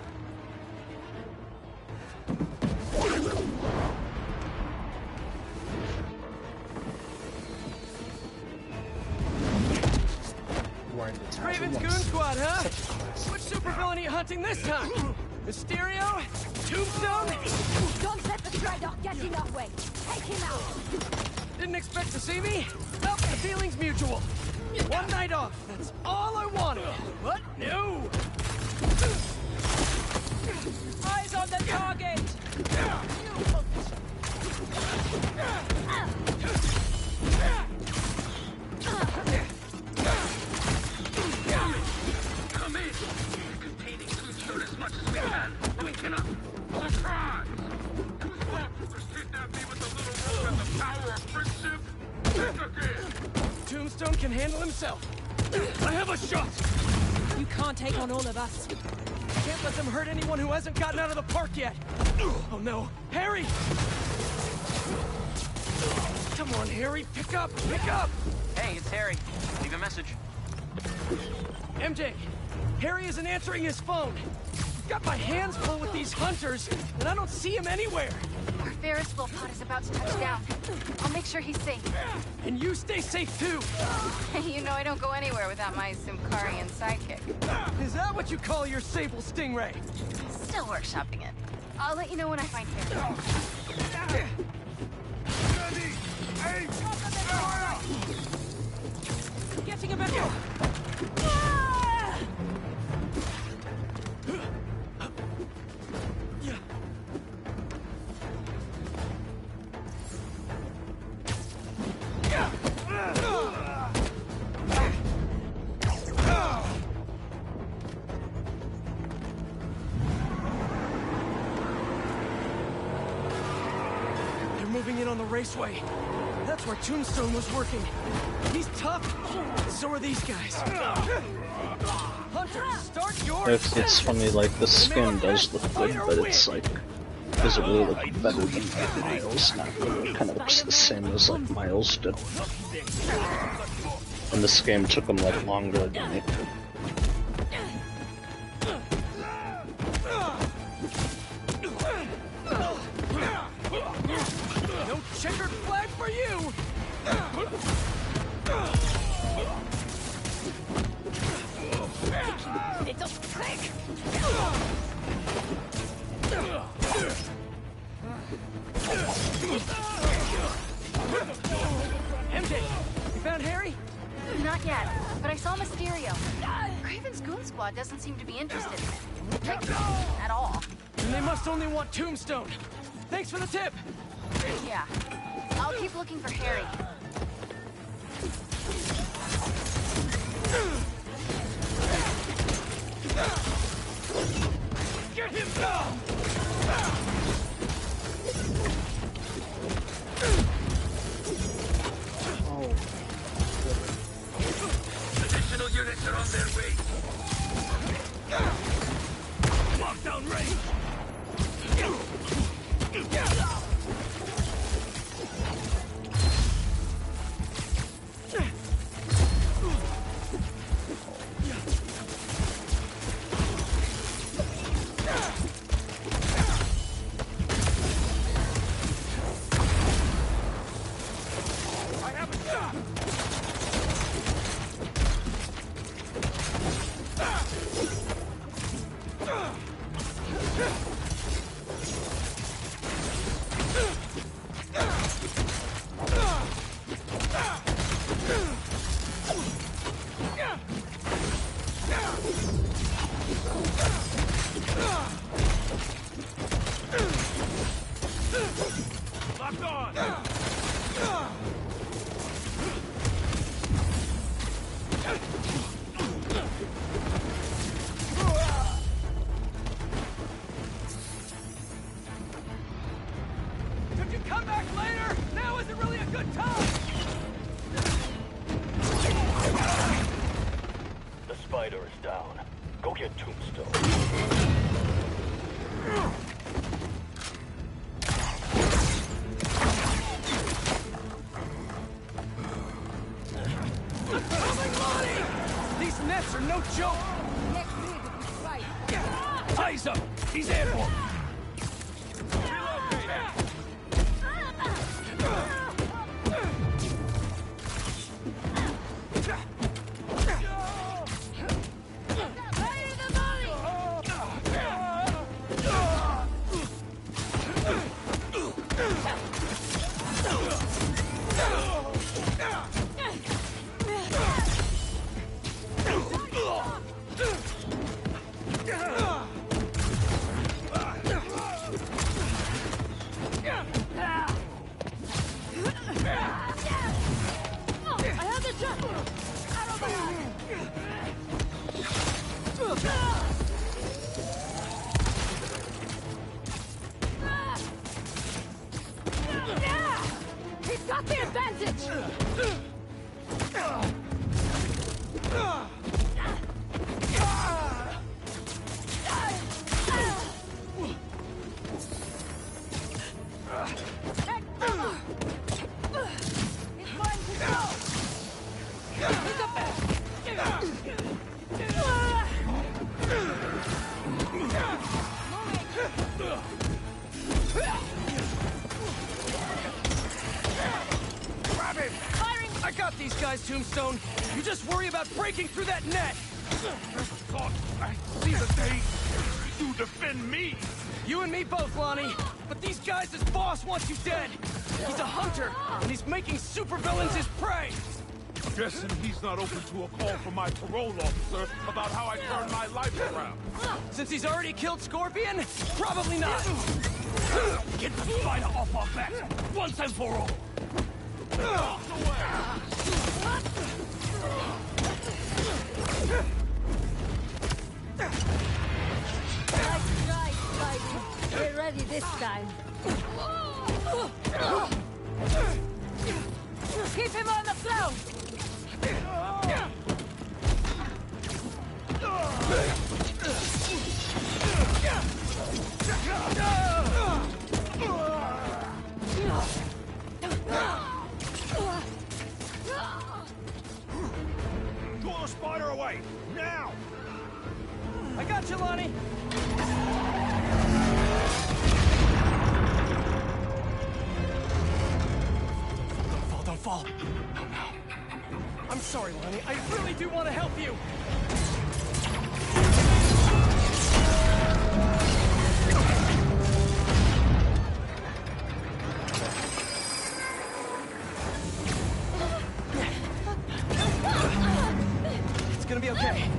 Raven's Goon Squad, huh? Which supervillain are you hunting this time? Mysterio? Tombstone? Don't let the Strider get in our way! Take him out! Didn't expect to see me? Well, the feeling's mutual. One night off, that's all I wanted. But no! Eyes on the target! Come in! Containing Tombstone as much as we can. We cannot. Surprise! Kidnap me with a little rope and the power of friendship? Tombstone can handle himself. I have a shot! You can't take on all of us. Can't let them hurt anyone who hasn't gotten out of the park yet. Oh no. Harry! Come on, Harry, pick up! Pick up! Hey, it's Harry. Leave a message. MJ, Harry isn't answering his phone. I've got my hands full with these hunters, and I don't see him anywhere. Our Ferris wheel pod is about to touch down. I'll make sure he's safe. And you stay safe too. You know I don't go anywhere without my Symkarian sidekick. Is that what you call your Sable Stingray? Still workshopping it. I'll let you know when I find Harry. Getting a better. They're moving in on the raceway. That's where Tombstone was working. He's tough. So are these guys. Hunter, start your It's funny, like, the skin does look good, but it's like, does it really look better than Miles? Not really. It kind of looks the same as, like, Miles did. And this game took him, like, longer than it did. No checkered flag for you! It's a prick! MJ, you found Harry? Not yet, but I saw Mysterio. Craven's Goon Squad doesn't seem to be interested in it. Like, at all. And they must only want Tombstone. Thanks for the tip. Yeah. I'll keep looking for Harry. Get him down! Oh. Additional units are on their way. Lockdown range. I have Spider is down. Go get Tombstone. These nets are no joke! Next rig will be right. Eyes up! He's airborne! He's got the advantage! I got these guys, Tombstone. You just worry about breaking through that net. Thought I see the day you defend me. You and me both, Lonnie. But these guys, his boss wants you dead. He's a hunter, and he's making supervillains his prey. Guessing he's not open to a call from my parole officer about how I turned my life around. Since he's already killed Scorpion, probably not. Get the spider off our backs once and for all. Nice try, Spidey. We're ready this time. Keep him on the floor! Draw the spider away, now! I got you, Lonnie. Don't fall. Oh, no. I'm sorry, Lonnie. I really do want to help you. It's gonna be okay.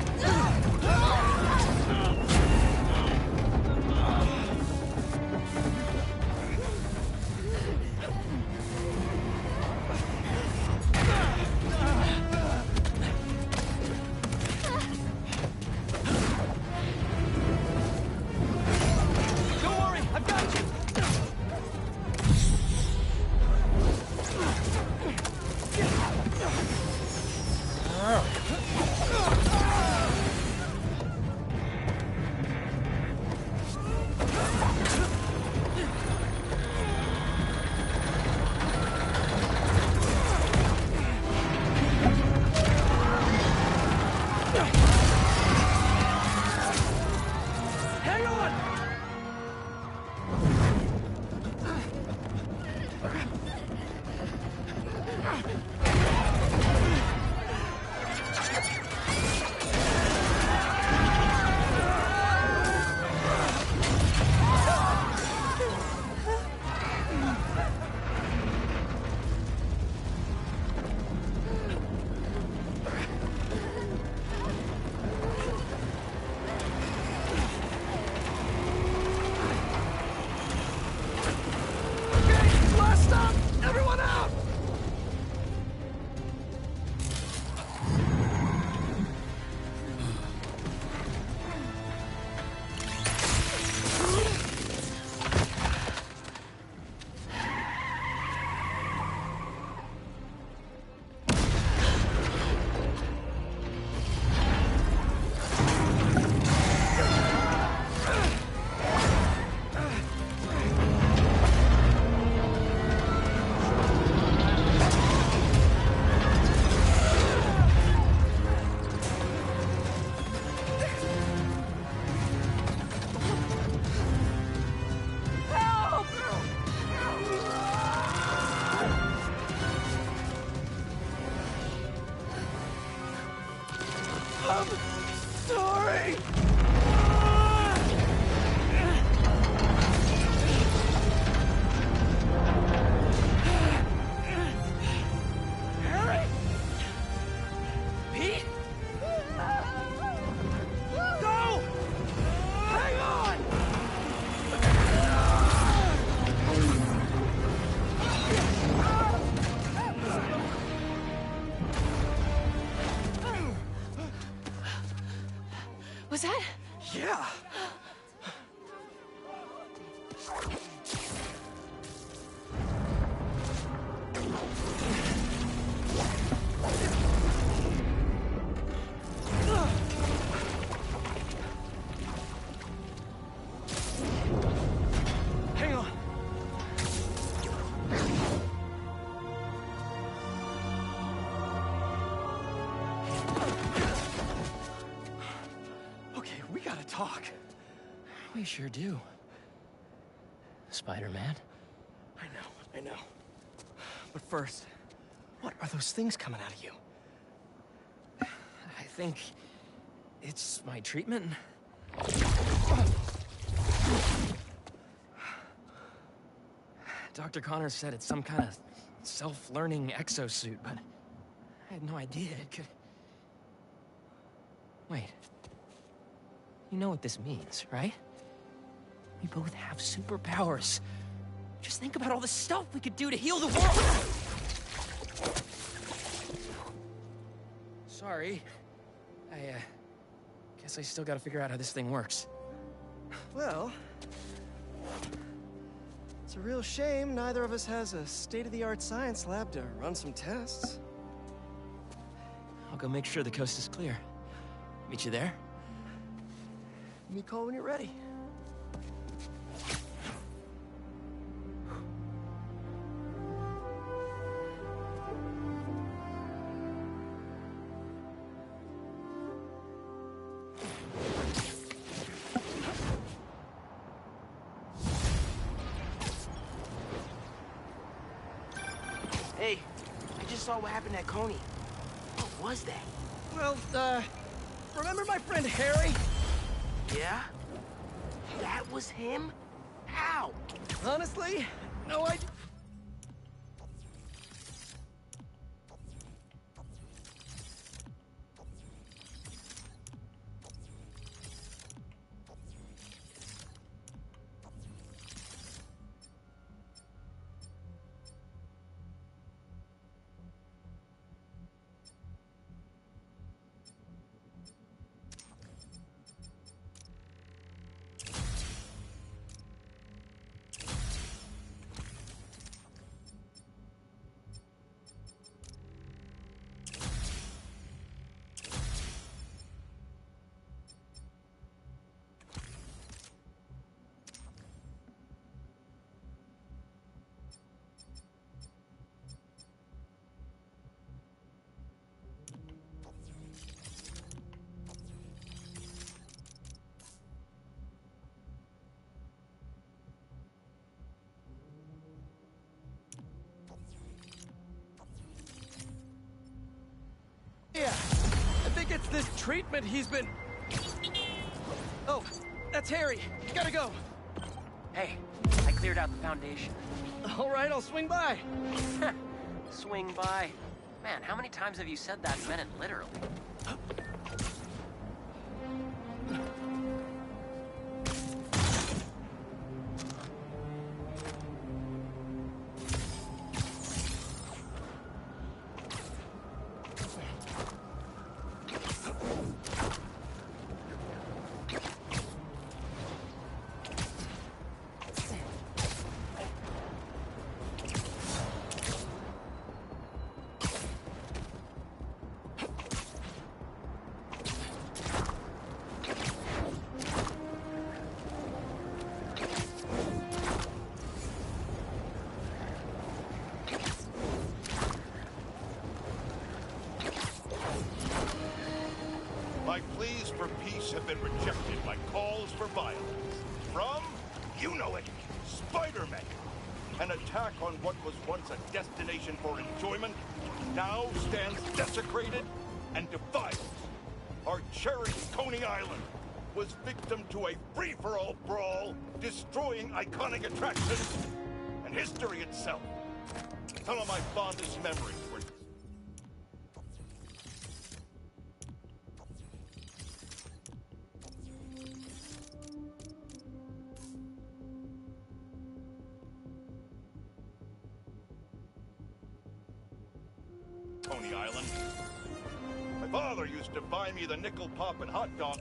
Was that? Yeah. Hang on. Okay, we gotta talk. We sure do. Spider-Man. I know. But first, what are those things coming out of you? I think it's my treatment. Dr. Connors said it's some kind of self-learning exosuit, but I had no idea it could... Wait. You know what this means, right? We both have superpowers. Just think about all the stuff we could do to heal the world! Sorry. I guess I still gotta figure out how this thing works. Well, it's a real shame neither of us has a state-of-the-art science lab to run some tests. I'll go make sure the coast is clear. Meet you there? Give me a call when you're ready. Hey, I just saw what happened at Coney. What was that? Well, remember my friend Harry? Yeah? That was him? How? Honestly, no idea. Yeah, I think it's this treatment he's been... Oh, that's Harry. Gotta go. Hey, I cleared out the foundation. All right, I'll swing by. Swing by. Man, how many times have you said that and meant it literally? My pleas for peace have been rejected by calls for violence. From, you know it, Spider-Man. An attack on what was once a destination for enjoyment now stands desecrated and defiled. Our cherished Coney Island was victim to a free-for-all brawl, destroying iconic attractions and history itself. Some of my fondest memories were... Coney Island. My father used to buy me the nickel pop and hot dog.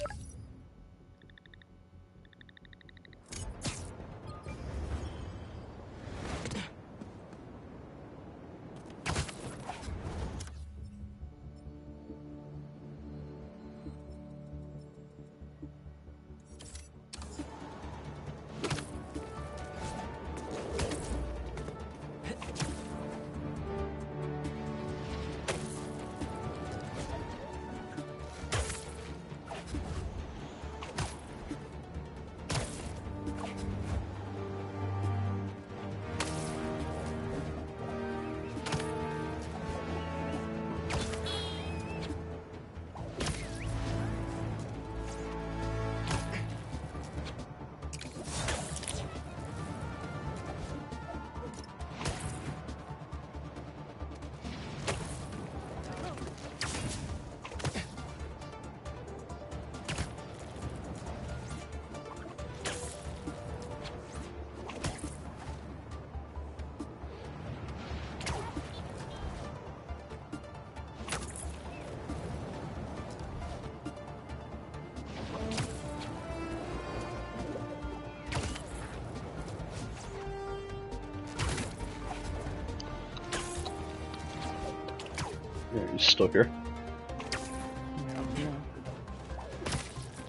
He's still here.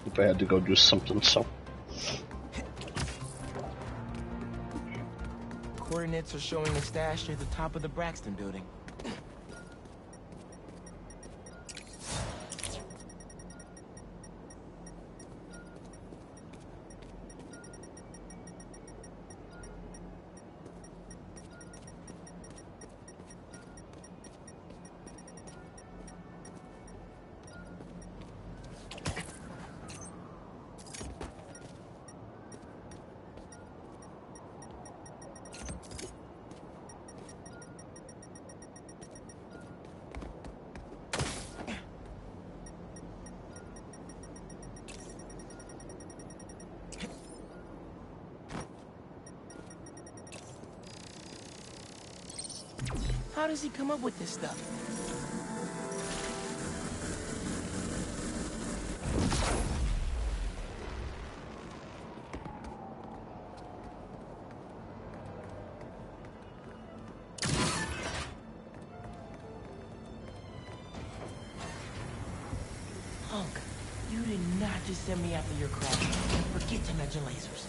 If I had to go do something, so. Coordinates are showing a stash near the top of the Braxton building. How does he come up with this stuff? Hunk, you did not just send me after your craft. Forget to mention lasers.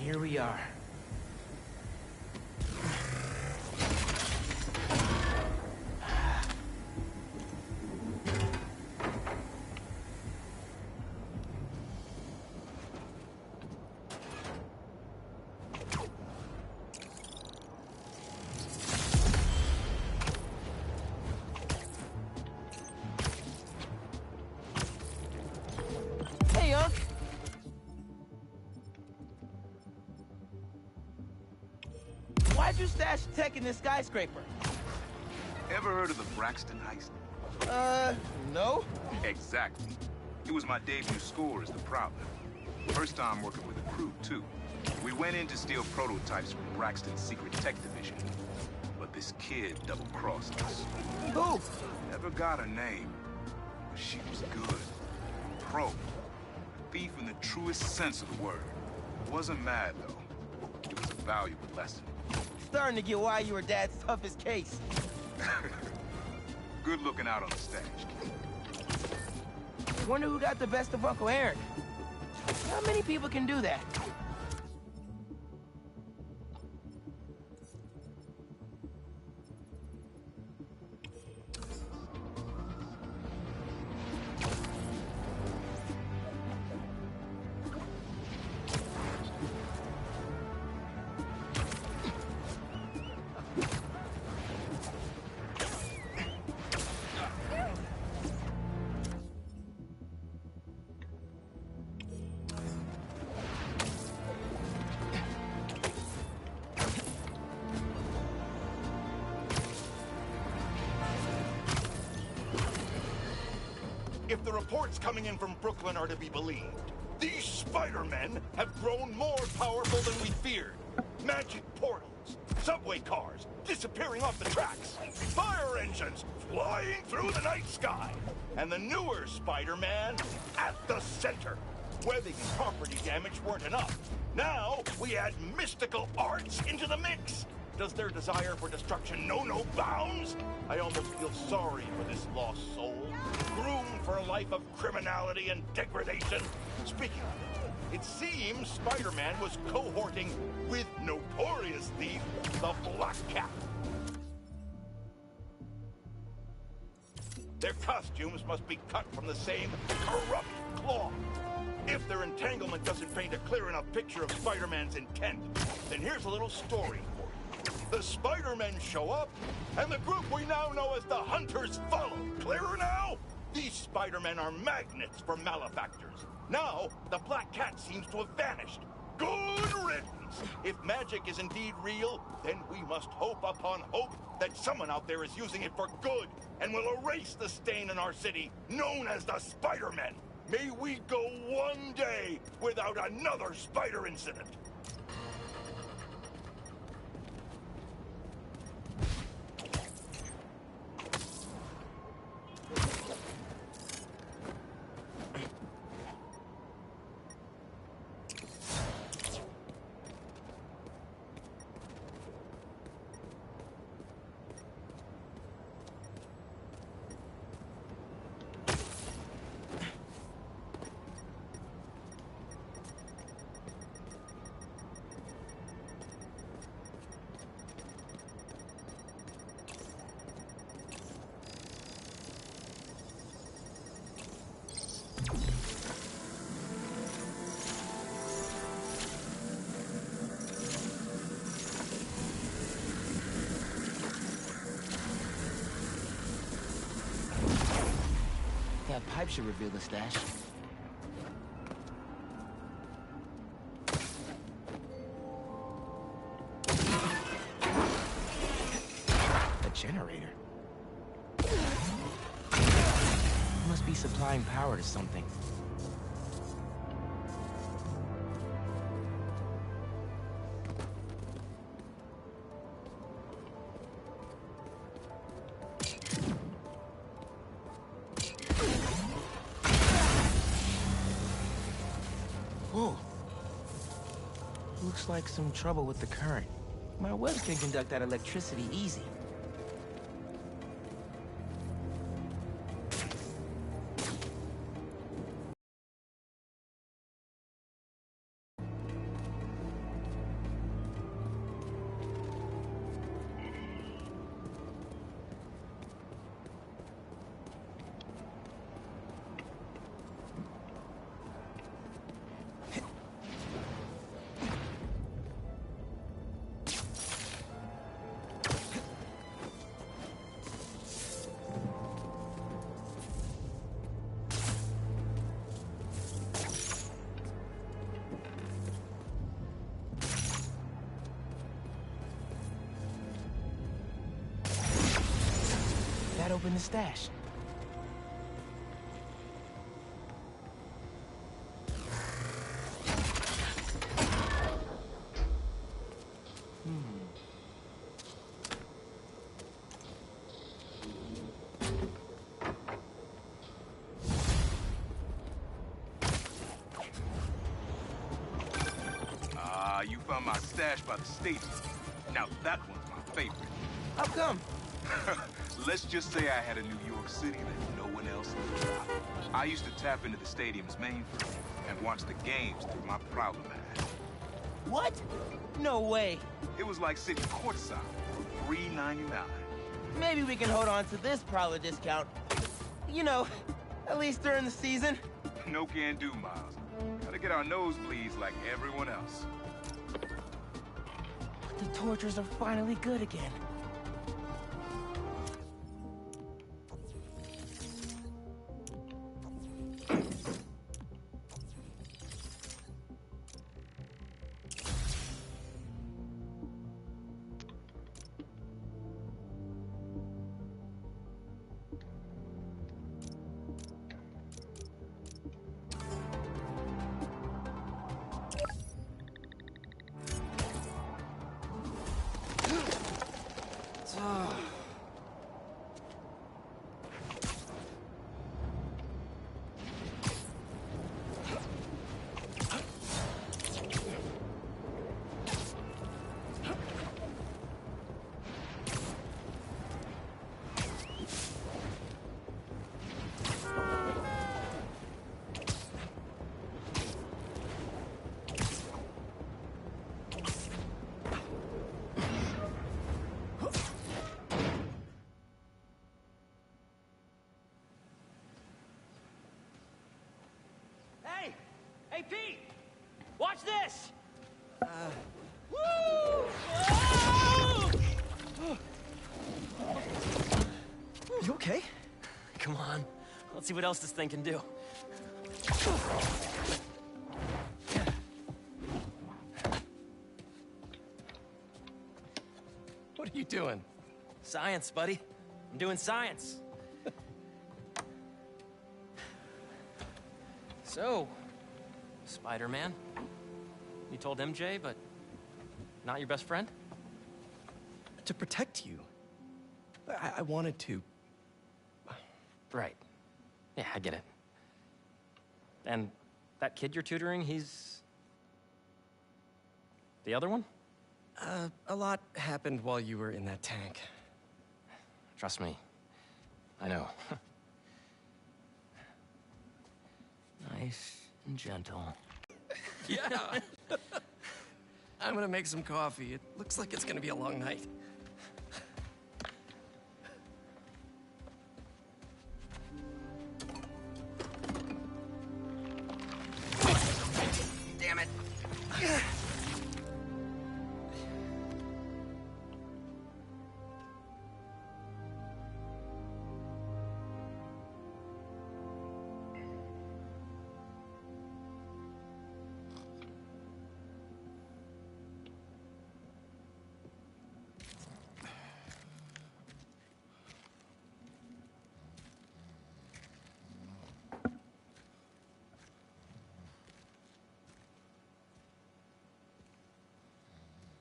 Here we are. Hey, Unc. Why'd you stash tech in this skyscraper? Ever heard of the Braxton heist? No. Exactly. It was my debut score as the Prowler. First time working with a crew, too. We went in to steal prototypes from Braxton's secret tech division. But this kid double-crossed us. Who? Never got a name. But she was good. Pro. Thief in the truest sense of the word. Wasn't mad, though. It was a valuable lesson. Starting to get why you were Dad's toughest case. Good looking out on the stash. Wonder who got the best of Uncle Aaron. How many people can do that? If the reports coming in from Brooklyn are to be believed, these Spider-Men have grown more powerful than we feared. Magic portals, subway cars disappearing off the tracks, fire engines flying through the night sky, and the newer Spider-Man at the center. Webbing and property damage weren't enough. Now we add mystical arts into the mix. Does their desire for destruction know no bounds? I almost feel sorry for this lost soul, groomed for a life of criminality and degradation. Speaking of it seems Spider-Man was cohorting with notorious thief, the Black Cat. Their costumes must be cut from the same corrupt cloth. If their entanglement doesn't paint a clear enough picture of Spider-Man's intent, then here's a little story. The Spider-Men show up, and the group we now know as the Hunters follow. Clearer now? These Spider-Men are magnets for malefactors. Now, the Black Cat seems to have vanished. Good riddance! If magic is indeed real, then we must hope upon hope that someone out there is using it for good and will erase the stain in our city known as the Spider-Men. May we go one day without another spider incident. that pipe should reveal the stash. A generator. Must be supplying power to something. Whoa. Looks like some trouble with the current. My webs can conduct that electricity easy. That opened the stash. You found my stash by the stadium. Now that one's my favorite. How come? Let's just say I had a New York City that no one else knew about. I used to tap into the stadium's mainframe and watch the games through my Prowler badge. What? No way. It was like sitting courtside for $3.99. Maybe we can hold on to this Prowler discount. You know, at least during the season. No can do, Miles. Gotta get our nosebleeds like everyone else. The tortures are finally good again. Hey, Pete! Watch this! Woo! You okay? Come on. Let's see what else this thing can do. What are you doing? Science, buddy. I'm doing science. So, Spider-Man, you told MJ, but not your best friend? To protect you. I wanted to. Right. Yeah, I get it. And that kid you're tutoring, he's... the other one? A lot happened while you were in that tank. Trust me. I know. Nice and gentle. Yeah. I'm gonna make some coffee. It looks like it's gonna be a long night. Damn it.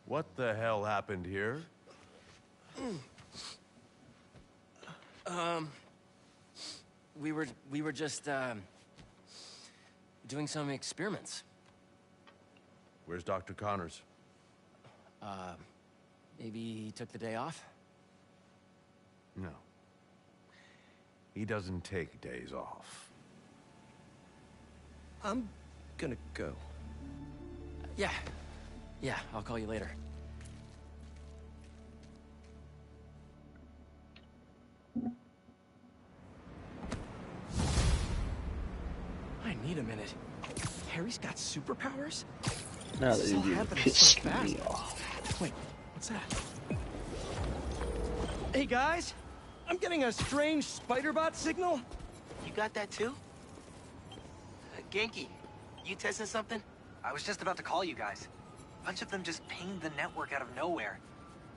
What the hell happened here? We were just, doing some experiments. Where's Dr. Connors? Maybe he took the day off? No. He doesn't take days off. I'm gonna go. Yeah. Yeah, I'll call you later. I need a minute. Harry's got superpowers? Now This is that all you happening pissed so fast. me off. Wait, what's that? Hey guys, I'm getting a strange Spider-Bot signal. You got that too? Genki, you testing something? I was just about to call you guys. A bunch of them just pinged the network out of nowhere.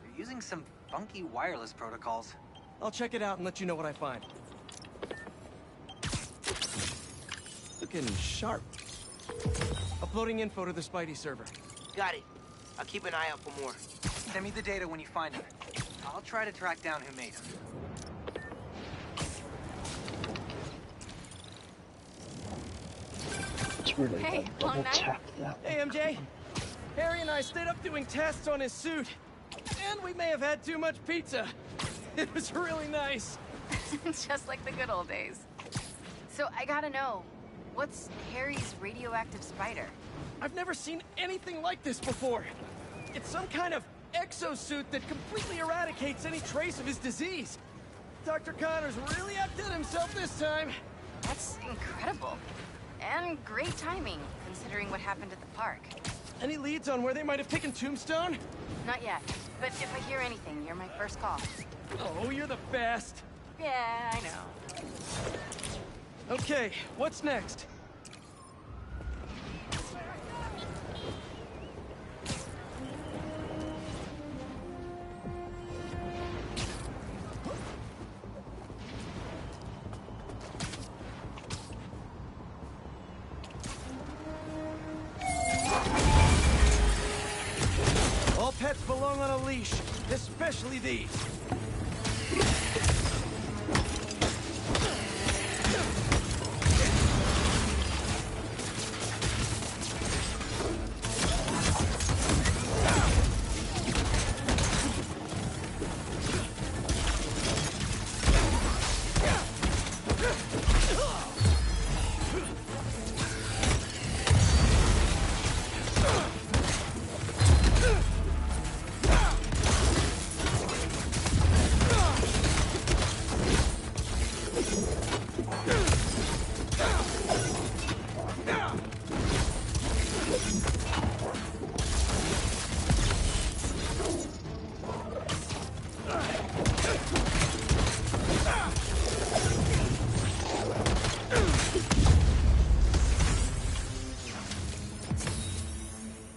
They're using some funky wireless protocols. I'll check it out and let you know what I find. Looking sharp. Uploading info to the Spidey server. Got it. I'll keep an eye out for more. Send me the data when you find them. I'll try to track down who made them. Hey, long night. Hey, MJ. Harry and I stayed up doing tests on his suit. And we may have had too much pizza. It was really nice. Just like the good old days. So I gotta know, what's Harry's radioactive spider? I've never seen anything like this before. It's some kind of exosuit that completely eradicates any trace of his disease. Dr. Connors really outdid himself this time. That's incredible. And great timing, considering what happened at the park. Any leads on where they might have taken Tombstone? Not yet, but if I hear anything, you're my first call. Oh, you're the best. Yeah, I know. Okay, what's next? All pets belong on a leash, especially these.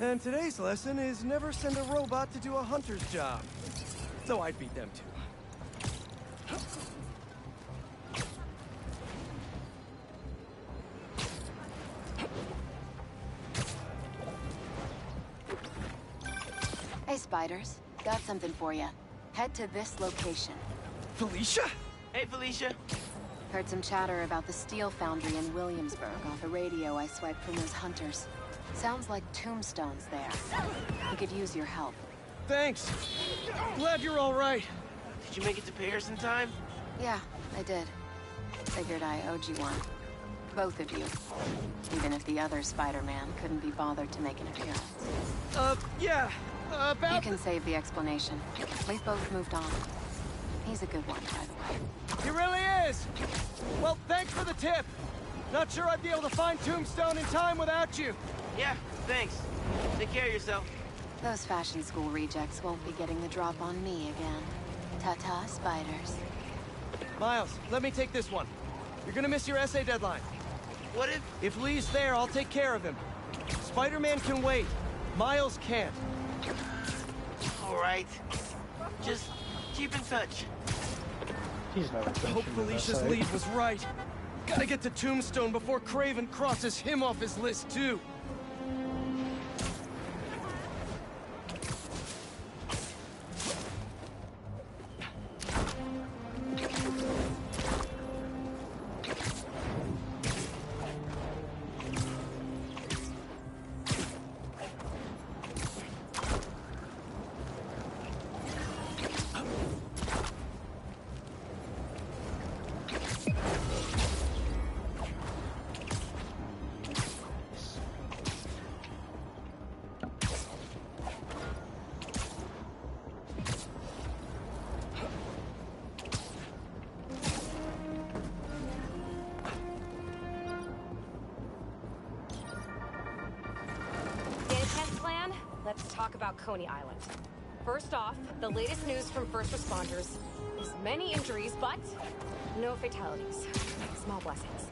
And today's lesson is never send a robot to do a hunter's job. So I'd beat them too. Hey, Spiders. Got something for you. Head to this location. Felicia? Hey, Felicia. Heard some chatter about the steel foundry in Williamsburg off a radio I swiped from those hunters. Sounds like Tombstone's there. We could use your help. Thanks. Glad you're all right. Did you make it to Paris in time? Yeah, I did. Figured I owed you one. Both of you. Even if the other Spider-Man couldn't be bothered to make an appearance. Yeah. About... You can save the explanation. We've both moved on. He's a good one, by the way. He really is! Well, thanks for the tip. Not sure I'd be able to find Tombstone in time without you. Yeah, thanks. Take care of yourself. Those fashion school rejects won't be getting the drop on me again. Ta-ta, Spiders. Miles, let me take this one. You're gonna miss your essay deadline. What if... If Lee's there, I'll take care of him. Spider-Man can wait. Miles can't. All right. Just keep in touch. He's never Hope Felicia's lead was right. Gotta get to Tombstone before Kraven crosses him off his list, too. Let's talk about Coney Island. First off, the latest news from first responders is many injuries, but no fatalities. Small blessings.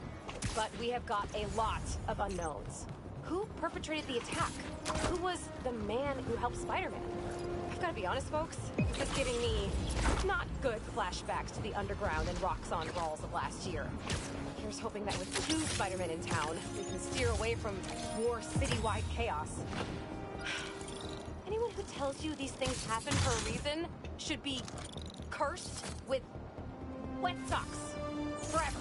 But we have got a lot of unknowns. Who perpetrated the attack? Who was the man who helped Spider-Man? I've got to be honest, folks. This is giving me not good flashbacks to the underground and Roxxon brawls of last year. Here's hoping that with 2 Spider-Men in town, we can steer away from more citywide chaos. Anyone who tells you these things happen for a reason should be cursed with wet socks forever.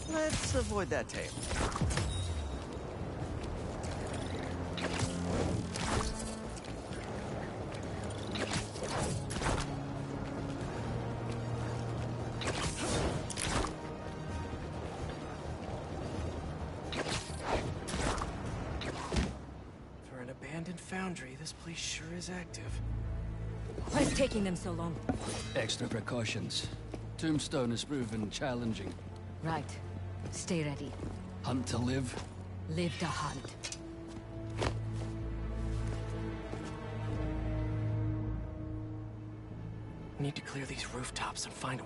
Let's avoid that tape. For an abandoned foundry, this place sure is active. What is taking them so long? Extra precautions. Tombstone has proven challenging. Right. Stay ready. Hunt to live? Live to hunt. We need to clear these rooftops and find a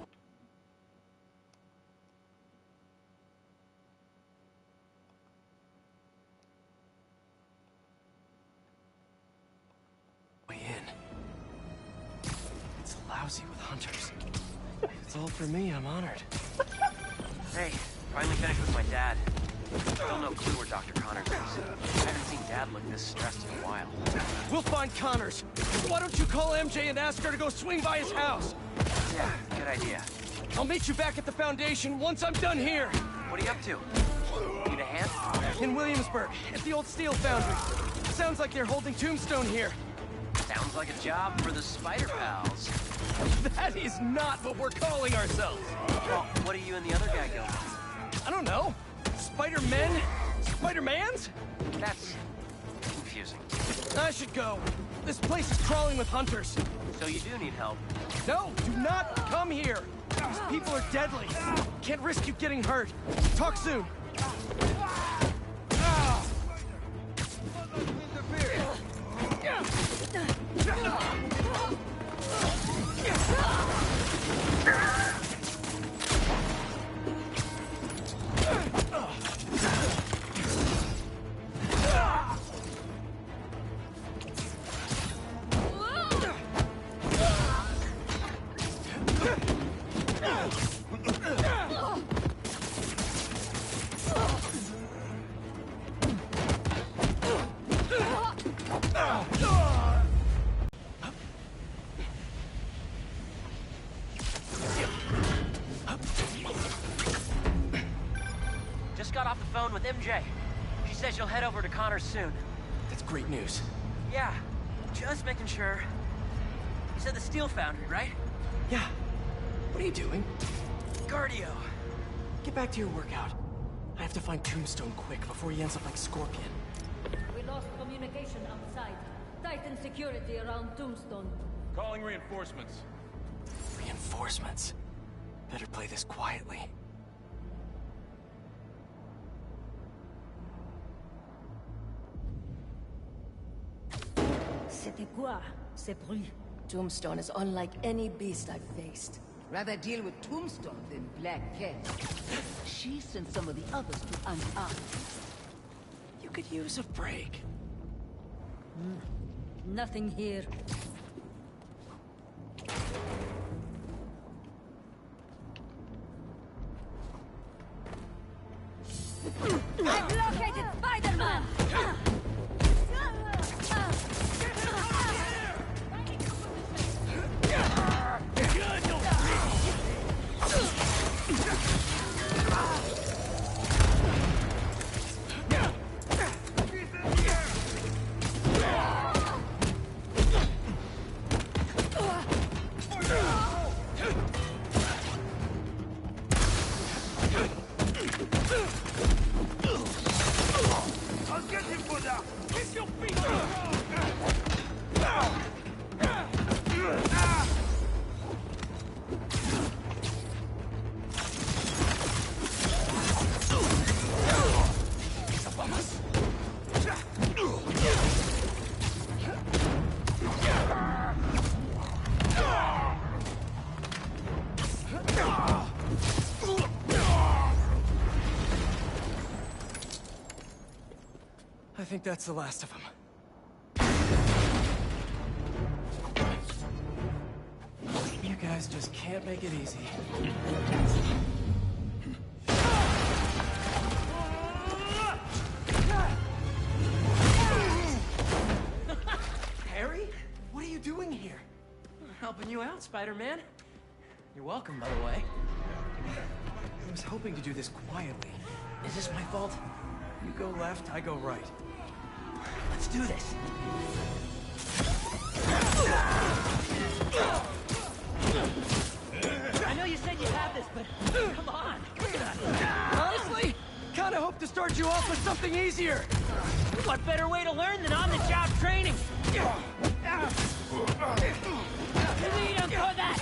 way in. It's lousy with hunters. If it's all for me, I'm honored. Hey, finally finished with my dad. Still no clue where Dr. Connors is. I haven't seen Dad look this stressed in a while. We'll find Connors. Why don't you call MJ and ask her to go swing by his house? Yeah, good idea. I'll meet you back at the Foundation once I'm done here. What are you up to? Need a hand? In Williamsburg, at the old steel foundry. Sounds like they're holding Tombstone here. Sounds like a job for the Spider Pals. That is not what we're calling ourselves. Well, what are you and the other guy going? I don't know. Spider-Men? Spider-Mans? That's confusing. I should go. This place is crawling with hunters. So you do need help? No, do not come here. These people are deadly. Can't risk you getting hurt. Talk soon. Just got off the phone with MJ. She says she'll head over to Connors soon. That's great news. Yeah, just making sure. You said the steel foundry, right? Yeah. What are you doing? Cardio. Get back to your workout. I have to find Tombstone quick before he ends up like Scorpion. We lost communication outside. Tighten security around Tombstone. Calling reinforcements. Reinforcements? Better play this quietly. C'était quoi, ces bruits? Tombstone is unlike any beast I've faced. Rather deal with Tombstone than Black Cat. She sent some of the others to unarm. You could use a break. Nothing here. I've located Spider-Man! I'll get you for that! Kiss your feet! I think that's the last of them. You guys just can't make it easy. Harry? What are you doing here? Helping you out, Spider-Man. You're welcome, by the way. I was hoping to do this quietly. Is this my fault? You go left, I go right. Let's do this. I know you said you had this, but come on. Honestly, kinda hope to start you off with something easier. What better way to learn than on-the-job training? You need him for that!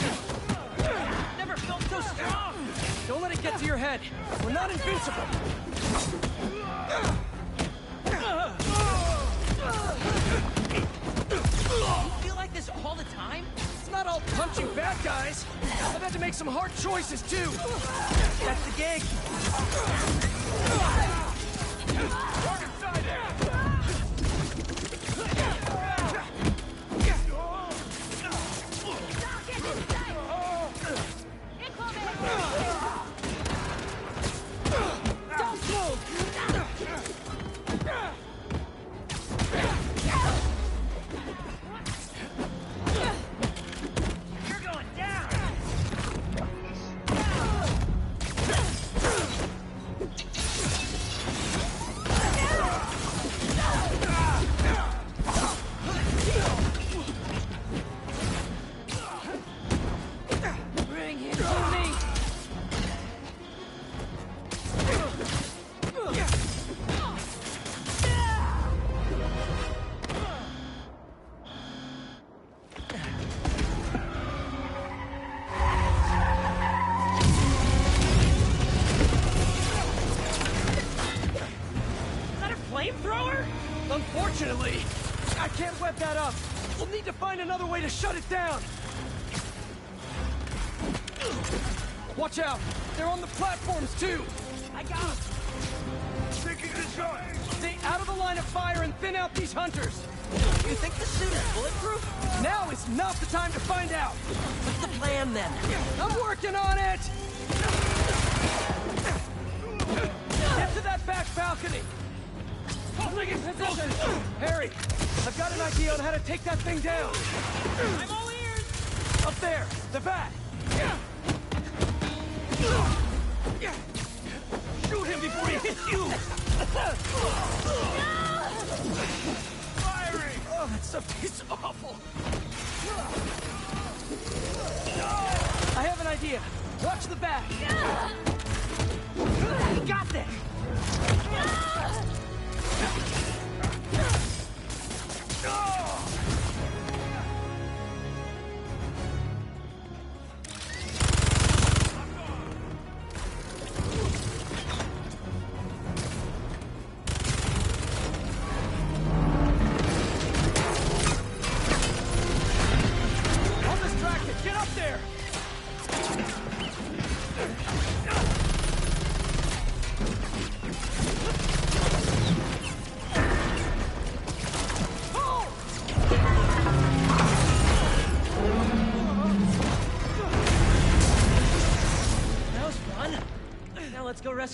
Never felt so strong! Don't let it get to your head. We're not invincible. You feel like this all the time? It's not all punching bad guys. I've had to make some hard choices, too. That's the gig. Walk inside there! Don't move! You're going down! Bring him to me. Is that a flamethrower? Unfortunately, I can't web that up. We'll need to find another way to shut it down. Watch out! They're on the platforms, too! I got him! Taking the shot! Stay out of the line of fire and thin out these hunters! You think the suit is bulletproof? Now is not the time to find out! What's the plan, then? I'm working on it! Get to that back balcony! Holding in position! Harry, I've got an idea on how to take that thing down! I'm all ears! Up there, the bat! Shoot him before he hits you! Firing! Oh, that stuff tastes awful! I have an idea! Watch the bat! You got this!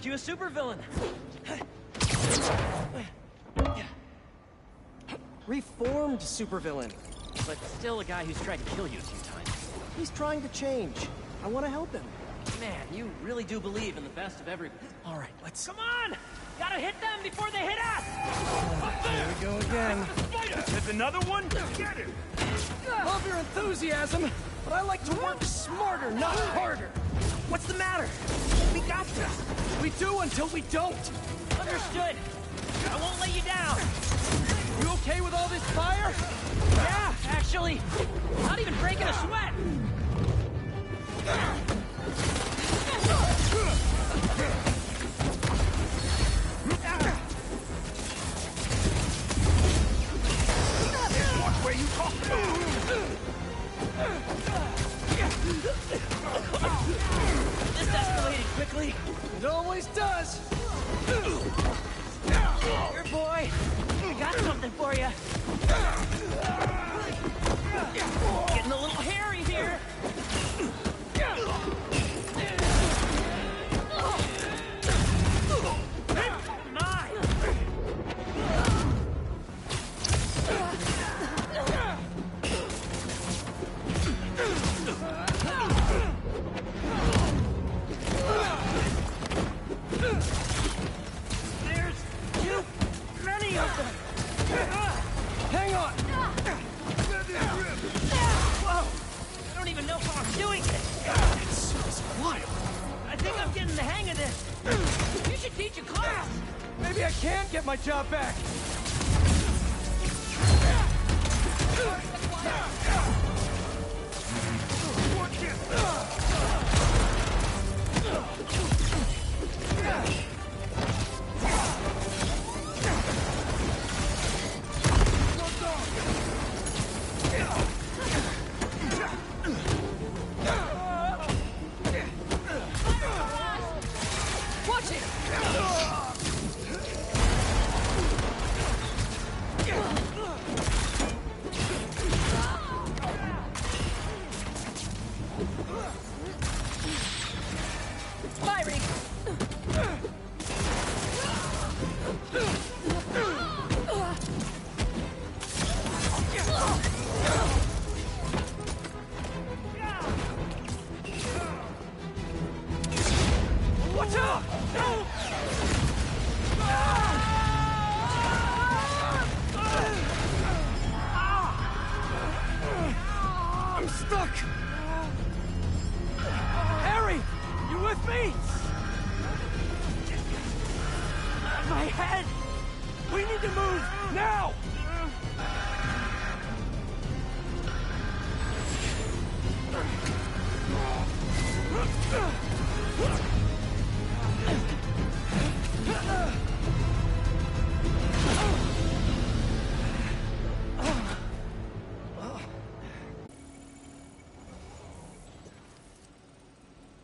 you a supervillain. Reformed supervillain, but still a guy who's tried to kill you a few times. He's trying to change. I want to help him. Man, you really do believe in the best of everybody. All right, let's... Come on! Gotta hit them before they hit us! There we go again. There's another one? Get it! Love your enthusiasm, but I like to work smarter, not harder. What's the matter? We got this. We do until we don't. Understood. I won't let you down. You okay with all this fire? Yeah, actually. Not even breaking a sweat. Watch where you talk. This escalated quickly. It always does. Here, boy. I got something for you. Getting a little hairy here. Come on. There's too many of them. Hang on. Whoa! I don't even know how I'm doing this. It's wild. I think I'm getting the hang of this. You should teach a class. Maybe I can get my job back. Watch it. Fiery. Watch out! I'm stuck! Harry! You with me? My head. We need to move! Now!